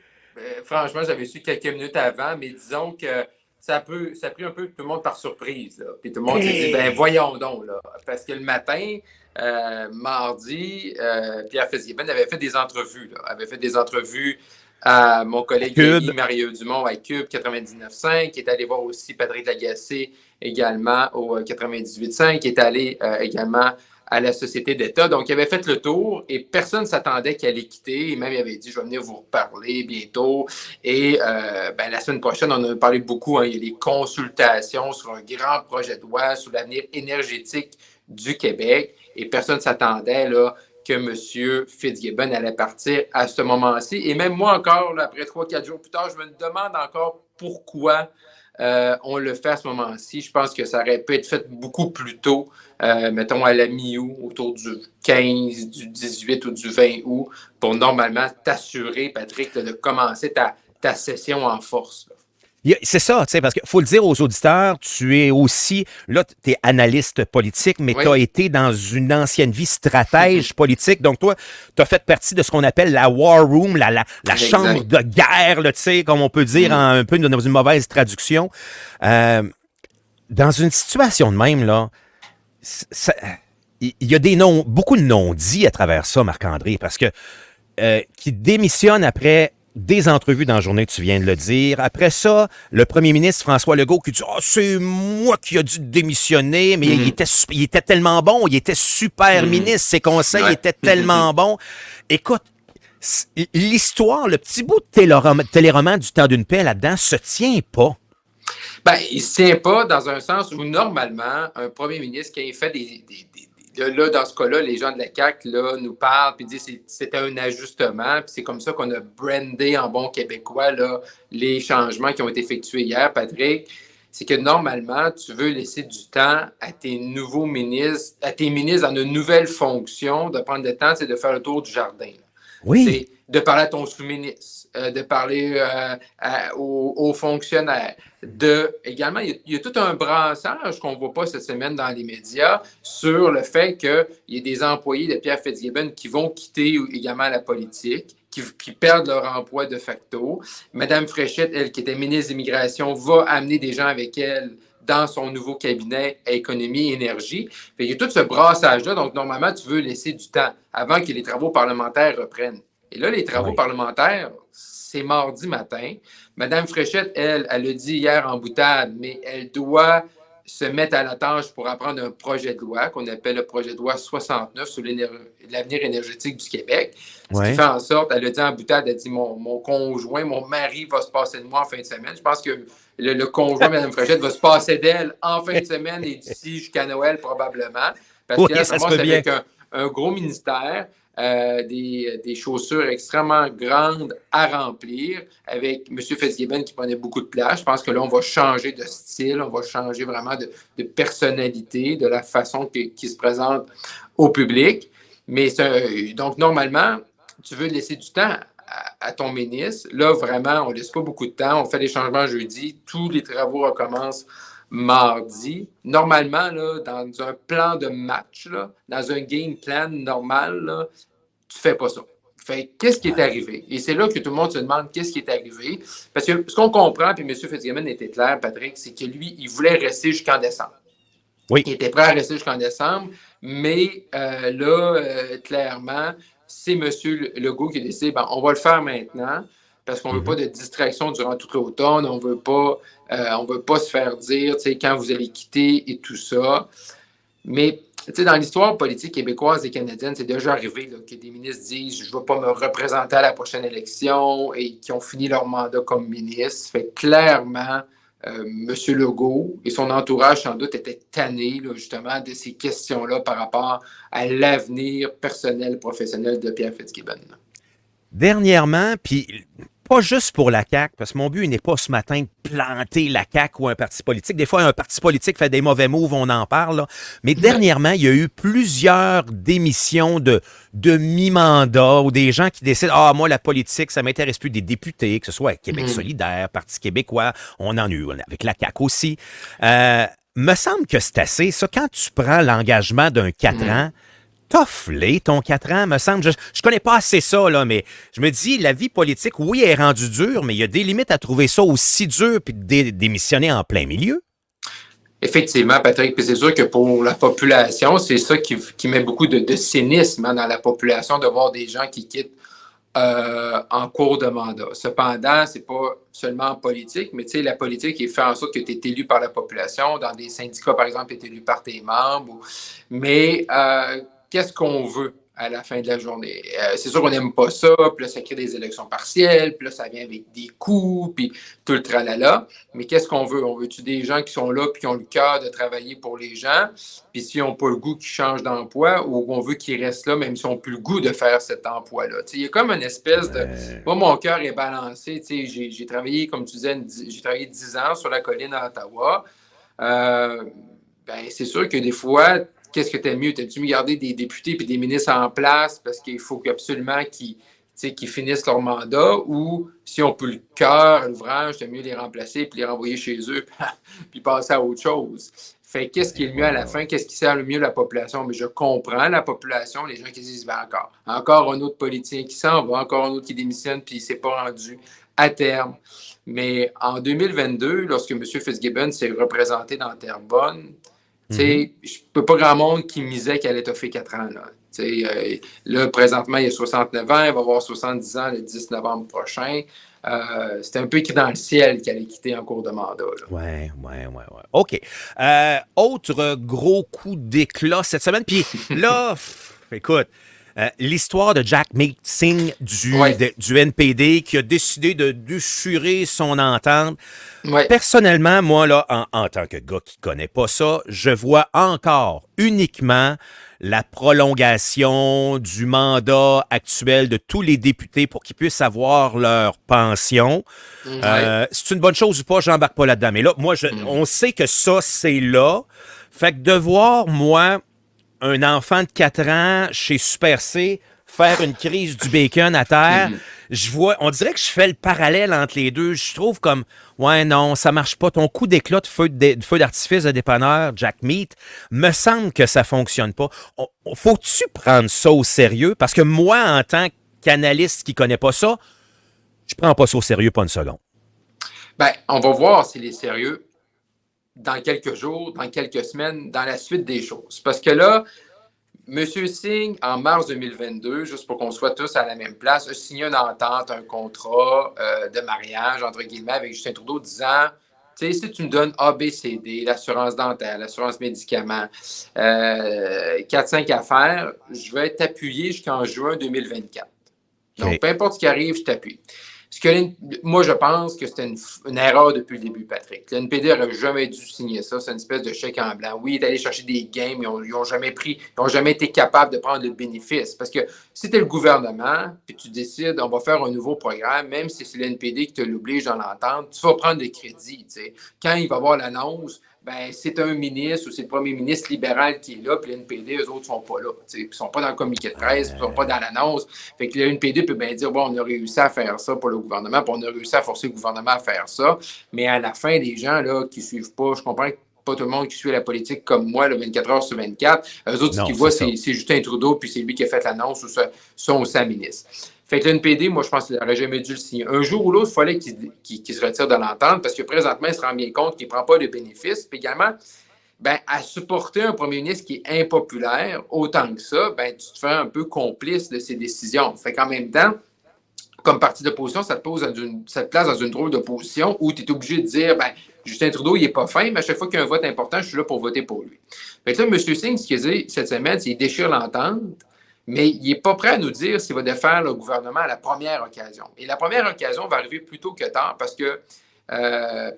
franchement, j'avais su quelques minutes avant, mais disons que ça a pris un peu tout le monde par surprise. Là. Puis tout le monde s'est dit, ben voyons donc. Là. Parce que le matin, mardi, Pierre Fitzgibbon avait fait des entrevues. Là. Avait fait des entrevues à mon collègue Mario Dumont à Cube 99.5, qui est allé voir aussi Patrick Lagacé également au 98.5, qui est allé également à la Société d'État. Donc, il avait fait le tour et personne ne s'attendait qu'il allait quitter. Et même, il avait dit, je vais venir vous reparler bientôt. Et la semaine prochaine, on a parlé beaucoup. Il y a des consultations sur un grand projet de loi sur l'avenir énergétique du Québec. Et personne ne s'attendait là, que M. Fitzgibbon allait partir à ce moment-ci. Et même moi encore, là, après 3-4 jours plus tard, je me demande encore pourquoi on le fait à ce moment-ci. Je pense que ça aurait pu être fait beaucoup plus tôt, mettons à la mi-août, autour du 15, du 18 ou du 20 août, pour normalement t'assurer, Patrick, de commencer ta session en force. Là. C'est ça, tu sais, parce qu'il faut le dire aux auditeurs, tu es aussi, là, tu es analyste politique, mais tu as été dans une ancienne vie stratège politique. Donc, toi, tu as fait partie de ce qu'on appelle la War Room, la chambre de guerre, tu sais, comme on peut dire un peu dans une mauvaise traduction. Dans une situation de même, là, il y a beaucoup de non-dits à travers ça, Marc-André, parce que qui démissionne après des entrevues dans la journée, tu viens de le dire. Après ça, le premier ministre François Legault qui dit « Ah, c'est moi qui a dû démissionner, mais il était tellement bon, il était super ministre, ses conseils étaient tellement bons. » Écoute, l'histoire, le petit bout de téléroman du temps d'une paix là-dedans se tient pas. Ben, il ne se tient pas dans un sens où, normalement, un premier ministre qui a fait là, dans ce cas-là, les gens de la CAQ là, nous parlent et disent que c'était un ajustement. Puis c'est comme ça qu'on a brandé en bon québécois là, les changements qui ont été effectués hier, Patrick. C'est que normalement, tu veux laisser du temps à tes nouveaux ministres, à tes ministres dans une nouvelle fonction, de prendre le temps, c'est de faire le tour du jardin. Oui. C'est de parler à ton sous-ministre, de parler aux fonctionnaires. Également, il y a tout un brassage qu'on ne voit pas cette semaine dans les médias sur le fait qu'il y a des employés de Pierre Fitzgibbon qui vont quitter également la politique, qui perdent leur emploi de facto. Madame Fréchette, elle, qui était ministre de l'Immigration, va amener des gens avec elle dans son nouveau cabinet à économie et énergie. Il y a tout ce brassage-là. Donc, normalement, tu veux laisser du temps avant que les travaux parlementaires reprennent. Et là, les travaux parlementaires, c'est mardi matin. Madame Fréchette, elle a dit hier en boutade, mais elle doit se mettre à la tâche pour apprendre un projet de loi qu'on appelle le projet de loi 69 sur l'avenir énergétique du Québec. Ce qui fait en sorte, elle a dit en boutade, elle a dit mon conjoint, mon mari va se passer de moi en fin de semaine. Je pense que le conjoint de Mme Fréchette va se passer d'elle en fin de semaine et d'ici jusqu'à Noël probablement. Parce qu'elle commence avec un gros ministère. Des chaussures extrêmement grandes à remplir avec M. Fitzgibbon qui prenait beaucoup de place. Je pense que là, on va changer de style, on va changer vraiment de personnalité, de la façon qu'il se présente au public. Mais donc, normalement, tu veux laisser du temps à ton ministre. Là, vraiment, on ne laisse pas beaucoup de temps. On fait les changements jeudi. Tous les travaux recommencent mardi. Normalement, là, dans un plan de match, là, dans un game plan normal, là, tu ne fais pas ça. Fait qu'est-ce qui est arrivé? Et c'est là que tout le monde se demande qu'est-ce qui est arrivé. Parce que ce qu'on comprend, puis M. Fitzgibbon était clair, Patrick, c'est que lui, il voulait rester jusqu'en décembre. Oui. Il était prêt à rester jusqu'en décembre, mais clairement, c'est M. Legault qui a décidé, on va le faire maintenant, parce qu'on ne veut pas de distraction durant tout l'automne, on ne veut pas se faire dire, quand vous allez quitter et tout ça. Mais, dans l'histoire politique québécoise et canadienne, c'est déjà arrivé là, que des ministres disent « je ne vais pas me représenter à la prochaine élection » et qui ont fini leur mandat comme ministre. Fait clairement, M. Legault et son entourage, sans doute, étaient tannés, là, justement, de ces questions-là par rapport à l'avenir personnel, professionnel de Pierre Fitzgibbon. Dernièrement, puis pas juste pour la CAQ, parce que mon but n'est pas ce matin de planter la CAQ ou un parti politique. Des fois, un parti politique fait des mauvais moves, on en parle. Là. Mais dernièrement, il y a eu plusieurs démissions de mi-mandat ou des gens qui décident « Ah, moi, la politique, ça m'intéresse plus » des députés, que ce soit Québec solidaire, Parti québécois, on en a eu avec la CAQ aussi. Me semble que c'est assez. Ça, quand tu prends l'engagement d'un 4 ans, tofflé ton 4 ans, me semble. Je connais pas assez ça, là, mais je me dis, la vie politique, oui, elle est rendue dure, mais il y a des limites à trouver ça aussi dur puis de démissionner en plein milieu. Effectivement, Patrick, puis c'est sûr que pour la population, c'est ça qui met beaucoup de cynisme dans la population de voir des gens qui quittent en cours de mandat. Cependant, c'est pas seulement en politique, mais la politique, il fait en sorte que tu es élu par la population. Dans des syndicats, par exemple, tu es élu par tes membres. Mais qu'est-ce qu'on veut à la fin de la journée? C'est sûr qu'on n'aime pas ça, puis là, ça crée des élections partielles, puis là, ça vient avec des coûts, puis tout le tralala. Mais qu'est-ce qu'on veut? On veut-tu des gens qui sont là, puis qui ont le cœur de travailler pour les gens, puis s'ils n'ont pas le goût qu'ils changent d'emploi, ou on veut qu'ils restent là, même s'ils n'ont plus le goût de faire cet emploi-là? Il y a comme une espèce de... Moi, mon cœur est balancé. J'ai travaillé, comme tu disais, j'ai travaillé 10 ans sur la colline à Ottawa. C'est sûr que des fois... Qu'est-ce que tu aimes mieux? T'aimes-tu mieux garder des députés et des ministres en place parce qu'il faut absolument qu'ils qui finissent leur mandat, ou si on peut le cœur à l'ouvrage, c'est mieux les remplacer puis les renvoyer chez eux puis passer à autre chose. Fait qu'est-ce qui est le mieux à la fin? Qu'est-ce qui sert le mieux la population? Mais je comprends la population, les gens qui disent ben encore un autre politicien qui s'en va, encore un autre qui démissionne puis il ne s'est pas rendu à terme. Mais en 2022, lorsque M. Fitzgibbon s'est représenté dans Terrebonne, je ne peux pas grand monde qui misait qu'elle allait toffer 4 ans. Là, présentement, il a 69 ans, il va avoir 70 ans le 10 novembre prochain. C'était un peu écrit dans le ciel qu'elle allait quitter en cours de mandat. Ouais. OK. Autre gros coup d'éclat cette semaine. Puis là, écoute, l'histoire de Jagmeet Singh du NPD qui a décidé de déchirer son entente. Ouais. Personnellement, moi, là, en tant que gars qui ne connaît pas ça, je vois encore uniquement la prolongation du mandat actuel de tous les députés pour qu'ils puissent avoir leur pension. C'est une bonne chose ou pas, j'embarque pas là-dedans. Mais là, moi, on sait que ça, c'est là. Fait que de voir, moi, un enfant de 4 ans chez Super C faire une crise du bacon à terre, on dirait que je fais le parallèle entre les deux. Je trouve comme, ouais, non, ça marche pas. Ton coup d'éclat de feu d'artifice de dépanneur, Jagmeet, me semble que ça fonctionne pas. Faut-tu prendre ça au sérieux? Parce que moi, en tant qu'analyste qui connaît pas ça, je prends pas ça au sérieux, pas une seconde. Ben, on va voir s'il est sérieux dans quelques jours, dans quelques semaines, dans la suite des choses. Parce que là, M. Singh, en mars 2022, juste pour qu'on soit tous à la même place, a signé une entente, un contrat de mariage, entre guillemets, avec Justin Trudeau, disant, tu sais, si tu me donnes A, B, C, D, l'assurance dentaire, l'assurance médicaments, 4-5 affaires, je vais t'appuyer jusqu'en juin 2024. Donc, Okay. peu importe ce qui arrive, je t'appuie. Moi, je pense que c'était une erreur depuis le début, Patrick. Le NPD n'aurait jamais dû signer ça. C'est une espèce de chèque en blanc. Oui, il est allé chercher des gains, mais ils n'ont jamais été capables de prendre le bénéfice. Parce que si tu es le gouvernement, puis tu décides, on va faire un nouveau programme, même si c'est le NPD qui te l'oblige dans l'entente, tu vas prendre le crédit. T'sais. Quand il va y avoir l'annonce, ben, c'est un ministre ou c'est le premier ministre libéral qui est là, puis le NPD, eux autres ne sont pas là. Ils ne sont pas dans le communiqué de presse, ils ne sont pas dans l'annonce. Fait que le NPD peut bien dire, bon, on a réussi à faire ça pour le gouvernement, puis on a réussi à forcer le gouvernement à faire ça. Mais à la fin, les gens là, qui ne suivent pas, je comprends que pas tout le monde qui suit la politique comme moi, le 24 heures sur 24, eux autres, ce qu'ils voient, c'est Justin Trudeau, puis c'est lui qui a fait l'annonce ou son ministre. Fait que le NPD, moi, je pense qu'il n'aurait jamais dû le signer. Un jour ou l'autre, il fallait qu'il se retire de l'entente parce que présentement, il se rend bien compte qu'il ne prend pas de bénéfices. Puis également, ben, à supporter un premier ministre qui est impopulaire, autant que ça, ben, tu te fais un peu complice de ses décisions. Fait qu'en même temps, comme parti d'opposition, ça te place dans une drôle de position où tu es obligé de dire, ben, Justin Trudeau, il n'est pas fin, mais à chaque fois qu'il y a un vote important, je suis là pour voter pour lui. Fait que là, M. Singh, ce qu'il a dit cette semaine, c'est qu'il déchire l'entente, mais il n'est pas prêt à nous dire s'il va défaire le gouvernement à la première occasion. Et la première occasion va arriver plus tôt que tard parce que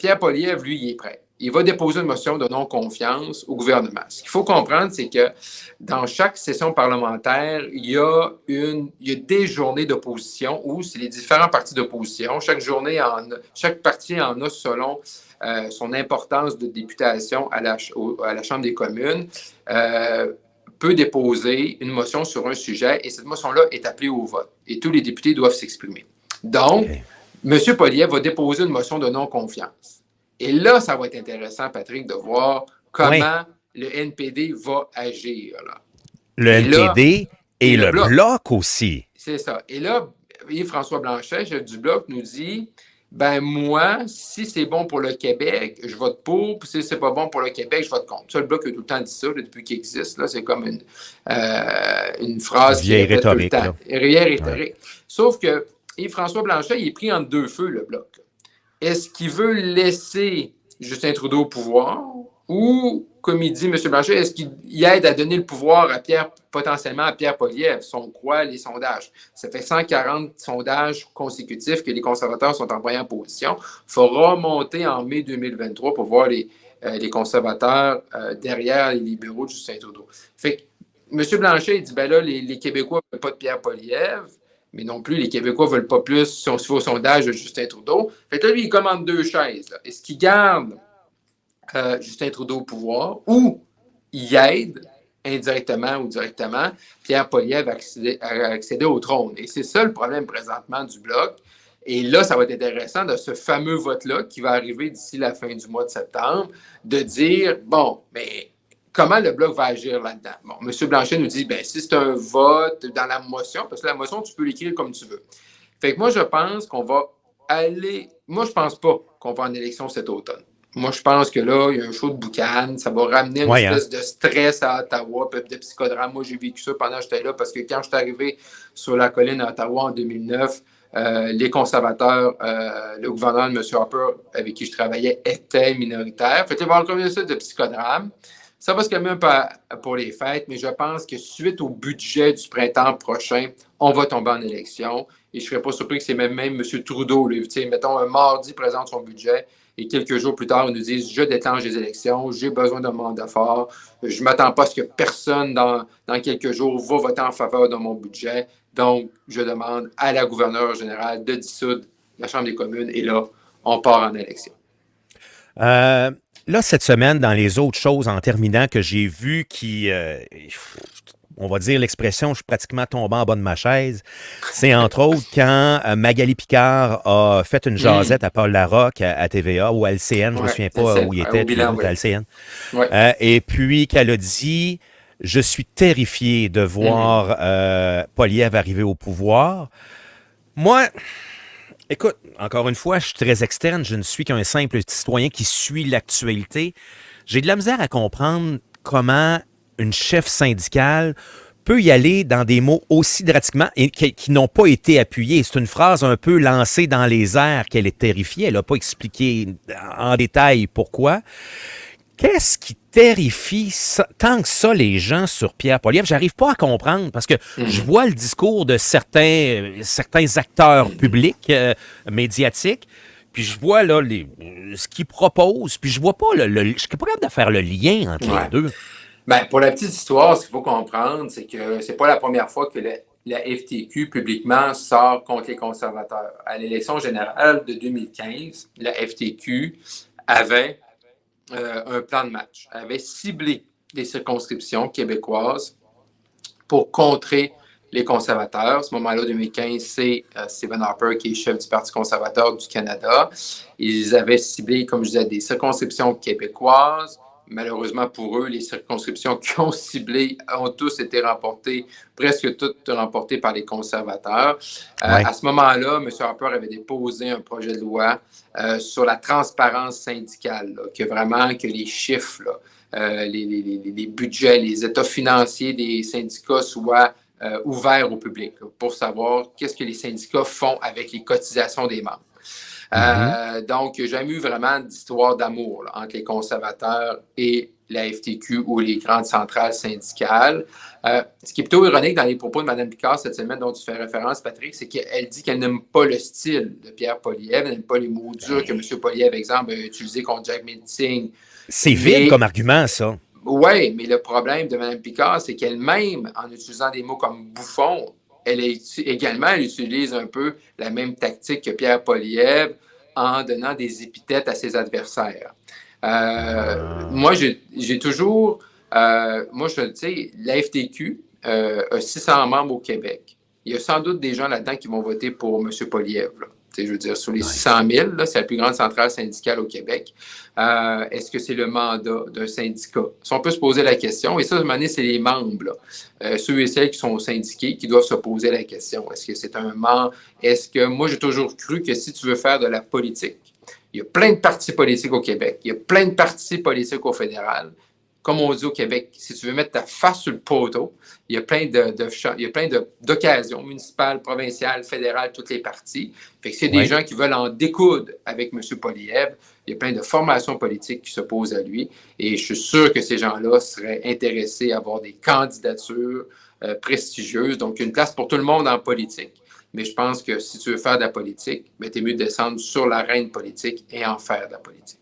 Pierre Poilievre, lui, il est prêt. Il va déposer une motion de non-confiance au gouvernement. Ce qu'il faut comprendre, c'est que dans chaque session parlementaire, il y a des journées d'opposition où c'est les différents partis d'opposition. Chaque parti en a selon son importance de députation à la Chambre des communes. Peut déposer une motion sur un sujet et cette motion-là est appelée au vote. Et tous les députés doivent s'exprimer. Donc, M. Poilievre va déposer une motion de non-confiance. Et là, ça va être intéressant, Patrick, de voir comment le NPD va agir. Là. Le NPD et le Bloc aussi. C'est ça. Et là, Yves-François Blanchet, chef du Bloc, nous dit, ben moi, si c'est bon pour le Québec, je vote pour, puis si c'est pas bon pour le Québec, je vote contre. Ça, le Bloc a tout le temps dit ça, là, depuis qu'il existe. Là, c'est comme une phrase qui est tout le temps. Vieille rhétorique. Sauf que Yves-François Blanchet, il est pris entre deux feux, le Bloc. Est-ce qu'il veut laisser Justin Trudeau au pouvoir ou, comme il dit M. Blanchet, est-ce qu'il aide à donner le pouvoir potentiellement à Pierre Poilievre? Sont quoi les sondages? Ça fait 140 sondages consécutifs que les conservateurs sont en première position. Il faut remonter en mai 2023 pour voir les conservateurs derrière les libéraux de Justin Trudeau. Fait que M. Blanchet, il dit, ben là, les Québécois ne veulent pas de Pierre Poilievre. Mais non plus, les Québécois ne veulent pas plus si on se fait au sondage de Justin Trudeau. Fait que là, lui, il commande deux chaises. Là. Est-ce qu'il garde Justin Trudeau au pouvoir ou il aide indirectement ou directement, Pierre Poilievre a accédé au trône. Et c'est ça le problème présentement du Bloc. Et là, ça va être intéressant de ce fameux vote-là qui va arriver d'ici la fin du mois de septembre, de dire, bon, mais comment le Bloc va agir là-dedans? Bon, M. Blanchet nous dit, bien, si c'est un vote dans la motion, parce que la motion, tu peux l'écrire comme tu veux. Fait que moi, je pense qu'on va aller... Moi, je pense pas qu'on va en élection cet automne. Moi, je pense que là, il y a un show de boucan. Ça va ramener une espèce de stress à Ottawa, puis de psychodrame. Moi, j'ai vécu ça pendant que j'étais là, parce que quand je suis arrivé sur la colline à Ottawa en 2009, les conservateurs, le gouverneur de M. Harper, avec qui je travaillais, était minoritaire. Fait qu'il va y avoir comme une espèce de psychodrame. Ça va se calmer un peu pour les fêtes, mais je pense que suite au budget du printemps prochain, on va tomber en élection. Et je ne serais pas surpris que c'est même M. Trudeau, lui, mettons, un mardi, présente son budget. Et quelques jours plus tard, ils nous disent « Je déclenche les élections, j'ai besoin d'un mandat fort, je ne m'attends pas à ce que personne dans quelques jours va voter en faveur de mon budget. Donc, je demande à la gouverneure générale de dissoudre la Chambre des communes. » Et là, on part en élection. Là, cette semaine, dans les autres choses, en terminant, que j'ai vu qui... on va dire l'expression, je suis pratiquement tombé en bas de ma chaise. C'est entre autres quand Magali Picard a fait une jasette à Paul Larocque à TVA ou à LCN, je ne me souviens pas où il était, à LCN. Et puis qu'elle a dit, je suis terrifié de voir Poilievre arriver au pouvoir. Moi, écoute, encore une fois, je suis très externe, je ne suis qu'un simple citoyen qui suit l'actualité. J'ai de la misère à comprendre comment une chef syndicale peut y aller dans des mots aussi drastiquement et qui n'ont pas été appuyés. C'est une phrase un peu lancée dans les airs qu'elle est terrifiée. Elle n'a pas expliqué en détail pourquoi. Qu'est-ce qui terrifie tant que ça les gens sur Pierre Poilievre? J'arrive pas à comprendre parce que je vois le discours de certains acteurs publics, médiatiques, puis je vois là ce qu'ils proposent, puis je vois pas je suis pas capable de faire le lien entre les deux. Ben, pour la petite histoire, ce qu'il faut comprendre, c'est que c'est pas la première fois que la FTQ publiquement sort contre les conservateurs. À l'élection générale de 2015, la FTQ avait un plan de match, avait ciblé des circonscriptions québécoises pour contrer les conservateurs. À ce moment-là, 2015, c'est Stephen Harper qui est chef du Parti conservateur du Canada. Ils avaient ciblé, comme je disais, des circonscriptions québécoises. Malheureusement pour eux, les circonscriptions qui ont ciblé ont tous été remportées, presque toutes remportées par les conservateurs. À ce moment-là, M. Harper avait déposé un projet de loi sur la transparence syndicale, là, que les chiffres, là, les budgets, les états financiers des syndicats soient ouverts au public là, pour savoir qu'est-ce que les syndicats font avec les cotisations des membres. Donc, j'ai jamais eu vraiment d'histoire d'amour là, entre les conservateurs et la FTQ ou les grandes centrales syndicales. Ce qui est plutôt ironique dans les propos de Mme Picard cette semaine dont tu fais référence, Patrick, c'est qu'elle dit qu'elle n'aime pas le style de Pierre Poilievre, elle n'aime pas les mots durs que M. Poilievre, exemple, a utilisé contre Jack Meeting. C'est vide comme argument, ça. Oui, mais le problème de Mme Picard, c'est qu'elle-même, en utilisant des mots comme bouffon, elle utilise un peu la même tactique que Pierre Poilievre en donnant des épithètes à ses adversaires. Moi, j'ai toujours... moi, tu sais, la FTQ a 600 membres au Québec. Il y a sans doute des gens là-dedans qui vont voter pour M. Poilievre. Je veux dire, sur les 600 000, là, c'est la plus grande centrale syndicale au Québec. Est-ce que c'est le mandat d'un syndicat? Si on peut se poser la question, et ça, à un moment donné, c'est les membres, là, ceux et celles qui sont syndiqués, qui doivent se poser la question. Est-ce que c'est un membre? Est-ce que, moi, j'ai toujours cru que si tu veux faire de la politique, il y a plein de partis politiques au Québec, il y a plein de partis politiques au fédéral. Comme on dit au Québec, si tu veux mettre ta face sur le poteau, il y a plein d'occasions municipales, provinciales, fédérales, toutes les parties. Fait que c'est des gens qui veulent en découdre avec M. Poilievre. Il y a plein de formations politiques qui s'opposent à lui. Et je suis sûr que ces gens-là seraient intéressés à avoir des candidatures prestigieuses. Donc, une place pour tout le monde en politique. Mais je pense que si tu veux faire de la politique, tu es mieux de descendre sur l'arène politique et en faire de la politique.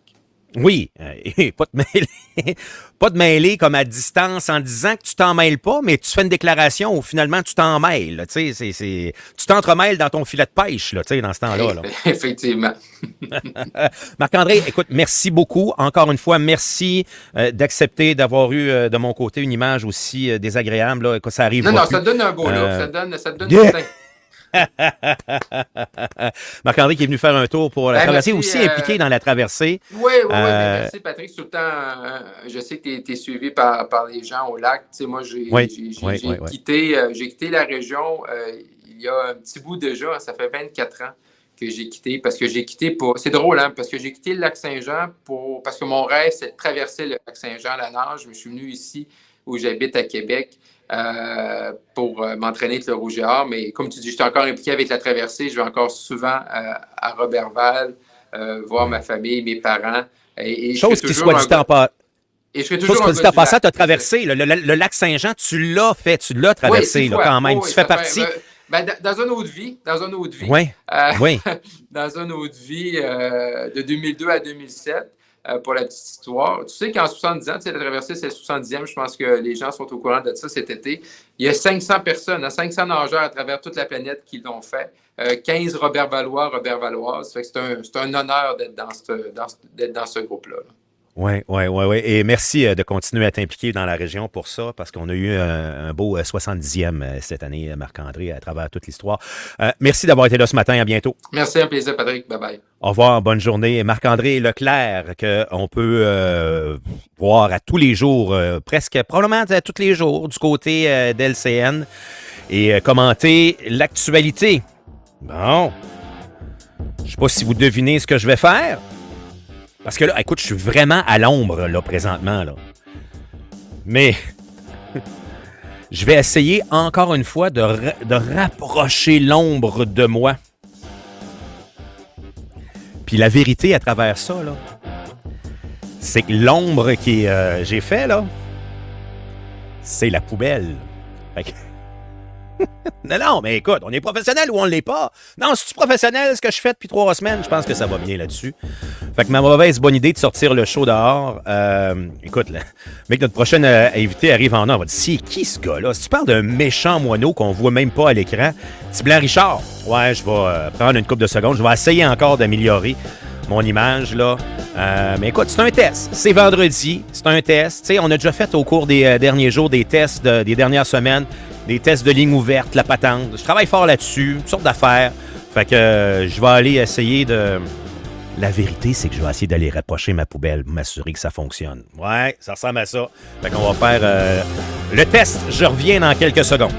Oui, et pas de mêler, pas de mêler comme à distance en disant que tu t'en mêles pas, mais tu fais une déclaration où finalement tu t'en mêles. Là, tu t'entremêles dans ton filet de pêche là, dans ce temps-là. Là. Effectivement. Marc-André, écoute, merci beaucoup. Encore une fois, merci d'accepter d'avoir eu de mon côté une image aussi désagréable. Là, que ça arrive. Non, ça te donne un beau look. Ça te donne Yeah. du teint. Marc-André qui est venu faire un tour pour la traversée, merci, aussi impliqué dans la traversée. Oui, merci Patrick. Tout le temps, je sais que tu es suivi par les gens au lac. Tu sais, moi, j'ai quitté la région il y a un petit bout déjà. Ça fait 24 ans que j'ai quitté parce que j'ai quitté pour. C'est drôle, hein, parce que j'ai quitté le lac Saint-Jean parce que mon rêve, c'est de traverser le lac Saint-Jean à la nage. Je suis venu ici où j'habite à Québec. Pour m'entraîner avec le Rouge et Or. Mais comme tu dis, je suis encore impliqué avec la traversée. Je vais encore souvent à Roberval voir ma famille, mes parents. Chose qui soit dit en passant. Tu as traversé le lac Saint-Jean, tu l'as fait, tu l'as traversé là, quand même. Tu fais partie. Dans une autre vie. Oui. Dans une autre vie de 2002 à 2007. Pour la petite histoire. Tu sais qu'en 70 ans, la traversée, c'est le 70e. Je pense que les gens sont au courant de ça cet été. Il y a 500 personnes, 500 nageurs à travers toute la planète qui l'ont fait. 15 Robervalloises. Ça fait que c'est un honneur d'être dans ce groupe-là. Oui. Et merci de continuer à t'impliquer dans la région pour ça, parce qu'on a eu un beau 70e cette année, Marc-André, à travers toute l'histoire. Merci d'avoir été là ce matin. À bientôt. Merci, un plaisir, Patrick. Bye-bye. Au revoir, bonne journée. Marc-André Leclerc, qu'on peut voir à tous les jours, probablement à tous les jours, du côté d'LCN, et commenter l'actualité. Bon. Je ne sais pas si vous devinez ce que je vais faire. Parce que là, écoute, je suis vraiment à l'ombre, là, présentement, là. Mais je vais essayer encore une fois de rapprocher l'ombre de moi. Puis la vérité à travers ça, là, c'est que l'ombre que j'ai fait, là, c'est la poubelle. Fait que... Non, mais écoute, on est professionnel ou on ne l'est pas? Non, c'est-tu professionnel ce que je fais depuis 3 semaines? Je pense que ça va bien là-dessus. Fait que ma mauvaise bonne idée de sortir le show dehors. Écoute, là, mec, notre prochaine invité arrive en or. On va dire, c'est qui ce gars-là? Si tu parles d'un méchant moineau qu'on voit même pas à l'écran, petit blanc Richard. Ouais, je vais prendre une couple de secondes. Je vais essayer encore d'améliorer mon image, là. Mais écoute, c'est un test. C'est vendredi, c'est un test. Tu sais, on a déjà fait au cours des derniers jours des tests des dernières semaines. Des tests de ligne ouverte, la patente. Je travaille fort là-dessus, toutes sortes d'affaires. Fait que je vais aller essayer de... La vérité, c'est que je vais essayer d'aller rapprocher ma poubelle pour m'assurer que ça fonctionne. Ouais, ça ressemble à ça. Fait qu'on va faire le test. Je reviens dans quelques secondes.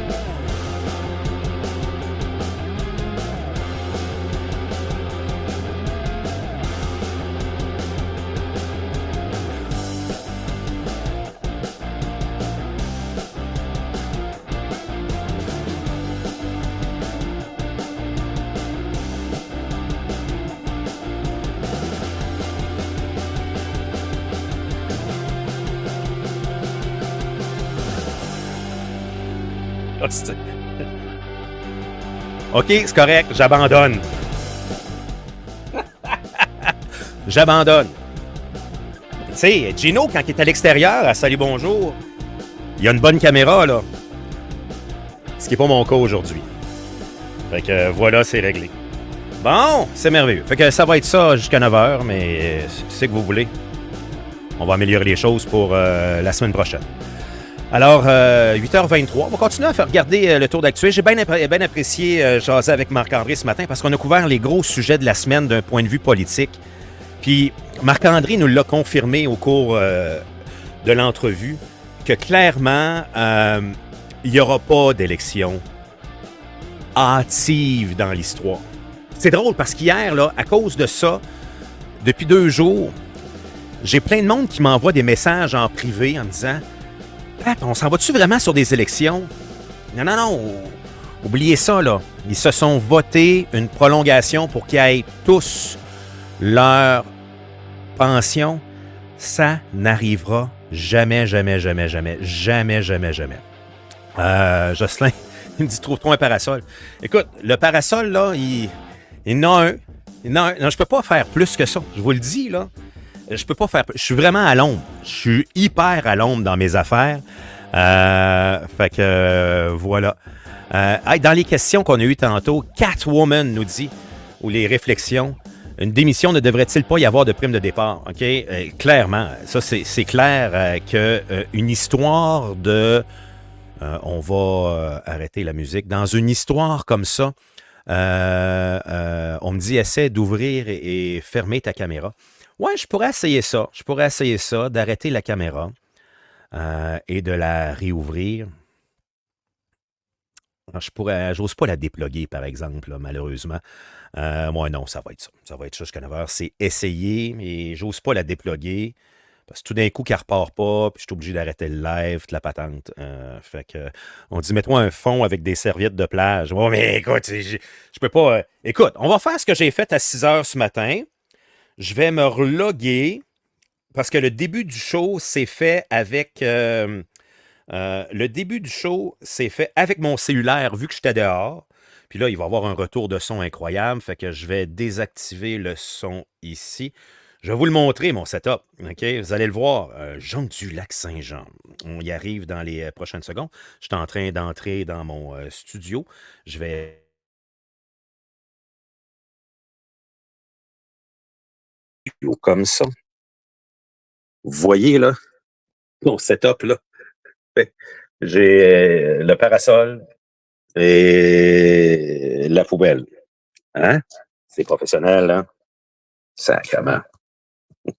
OK, c'est correct, j'abandonne. J'abandonne. Tu sais, Gino, quand il est à l'extérieur, à Salut Bonjour, il y a une bonne caméra, là. Ce qui n'est pas mon cas aujourd'hui. Fait que voilà, c'est réglé. Bon, c'est merveilleux. Fait que ça va être ça jusqu'à 9h, mais c'est que vous voulez. On va améliorer les choses pour la semaine prochaine. Alors, 8h23, on va continuer à faire regarder le tour d'actualité. J'ai bien apprécié jaser avec Marc-André ce matin parce qu'on a couvert les gros sujets de la semaine d'un point de vue politique. Puis, Marc-André nous l'a confirmé au cours de l'entrevue que clairement, il n'y aura pas d'élection hâtive dans l'histoire. C'est drôle parce qu'hier, là, à cause de ça, depuis 2 jours, j'ai plein de monde qui m'envoie des messages en privé en me disant « Pat, on s'en va-tu vraiment sur des élections? » Non. Oubliez ça, là. Ils se sont votés une prolongation pour qu'ils aient tous leur pension. Ça n'arrivera jamais. Jocelyn, il me dit « Trouve-toi un parasol. » Écoute, le parasol, là, il en a un. Non, je peux pas faire plus que ça. Je vous le dis, là. je peux pas faire. Je suis vraiment à l'ombre. Je suis hyper à l'ombre dans mes affaires. Fait que voilà. Hey, dans les questions qu'on a eues tantôt, Catwoman nous dit, ou les réflexions, une démission ne devrait-il pas y avoir de prime de départ? OK? Clairement, ça c'est clair qu'une histoire de... on va arrêter la musique. Dans une histoire comme ça, on me dit, essaie d'ouvrir et fermer ta caméra. Ouais, je pourrais essayer ça. Je pourrais essayer ça, d'arrêter la caméra et de la réouvrir. J'ose pas la déploguer, par exemple, là, malheureusement. Moi, non, ça va être ça. Ça va être ça jusqu'à 9 heures. C'est essayer, mais j'ose pas la déploguer. Parce que tout d'un coup, qu'elle repart pas, puis je suis obligé d'arrêter le live, toute la patente. Fait que, on dit, mets-toi un fond avec des serviettes de plage. Oh, mais écoute, je peux pas. Écoute, on va faire ce que j'ai fait à 6 heures ce matin. Je vais me reloguer parce que le début du show s'est fait avec. Le début du show s'est fait avec mon cellulaire vu que j'étais dehors. Puis là, il va y avoir un retour de son incroyable. Fait que je vais désactiver le son ici. Je vais vous le montrer, mon setup. OK? Vous allez le voir. Jonque du Lac-Saint-Jean. On y arrive dans les prochaines secondes. Je suis en train d'entrer dans mon studio. Je vais... Comme ça. Vous voyez, là, mon setup, là. J'ai le parasol et la poubelle. Hein? C'est professionnel, hein? Sacrément.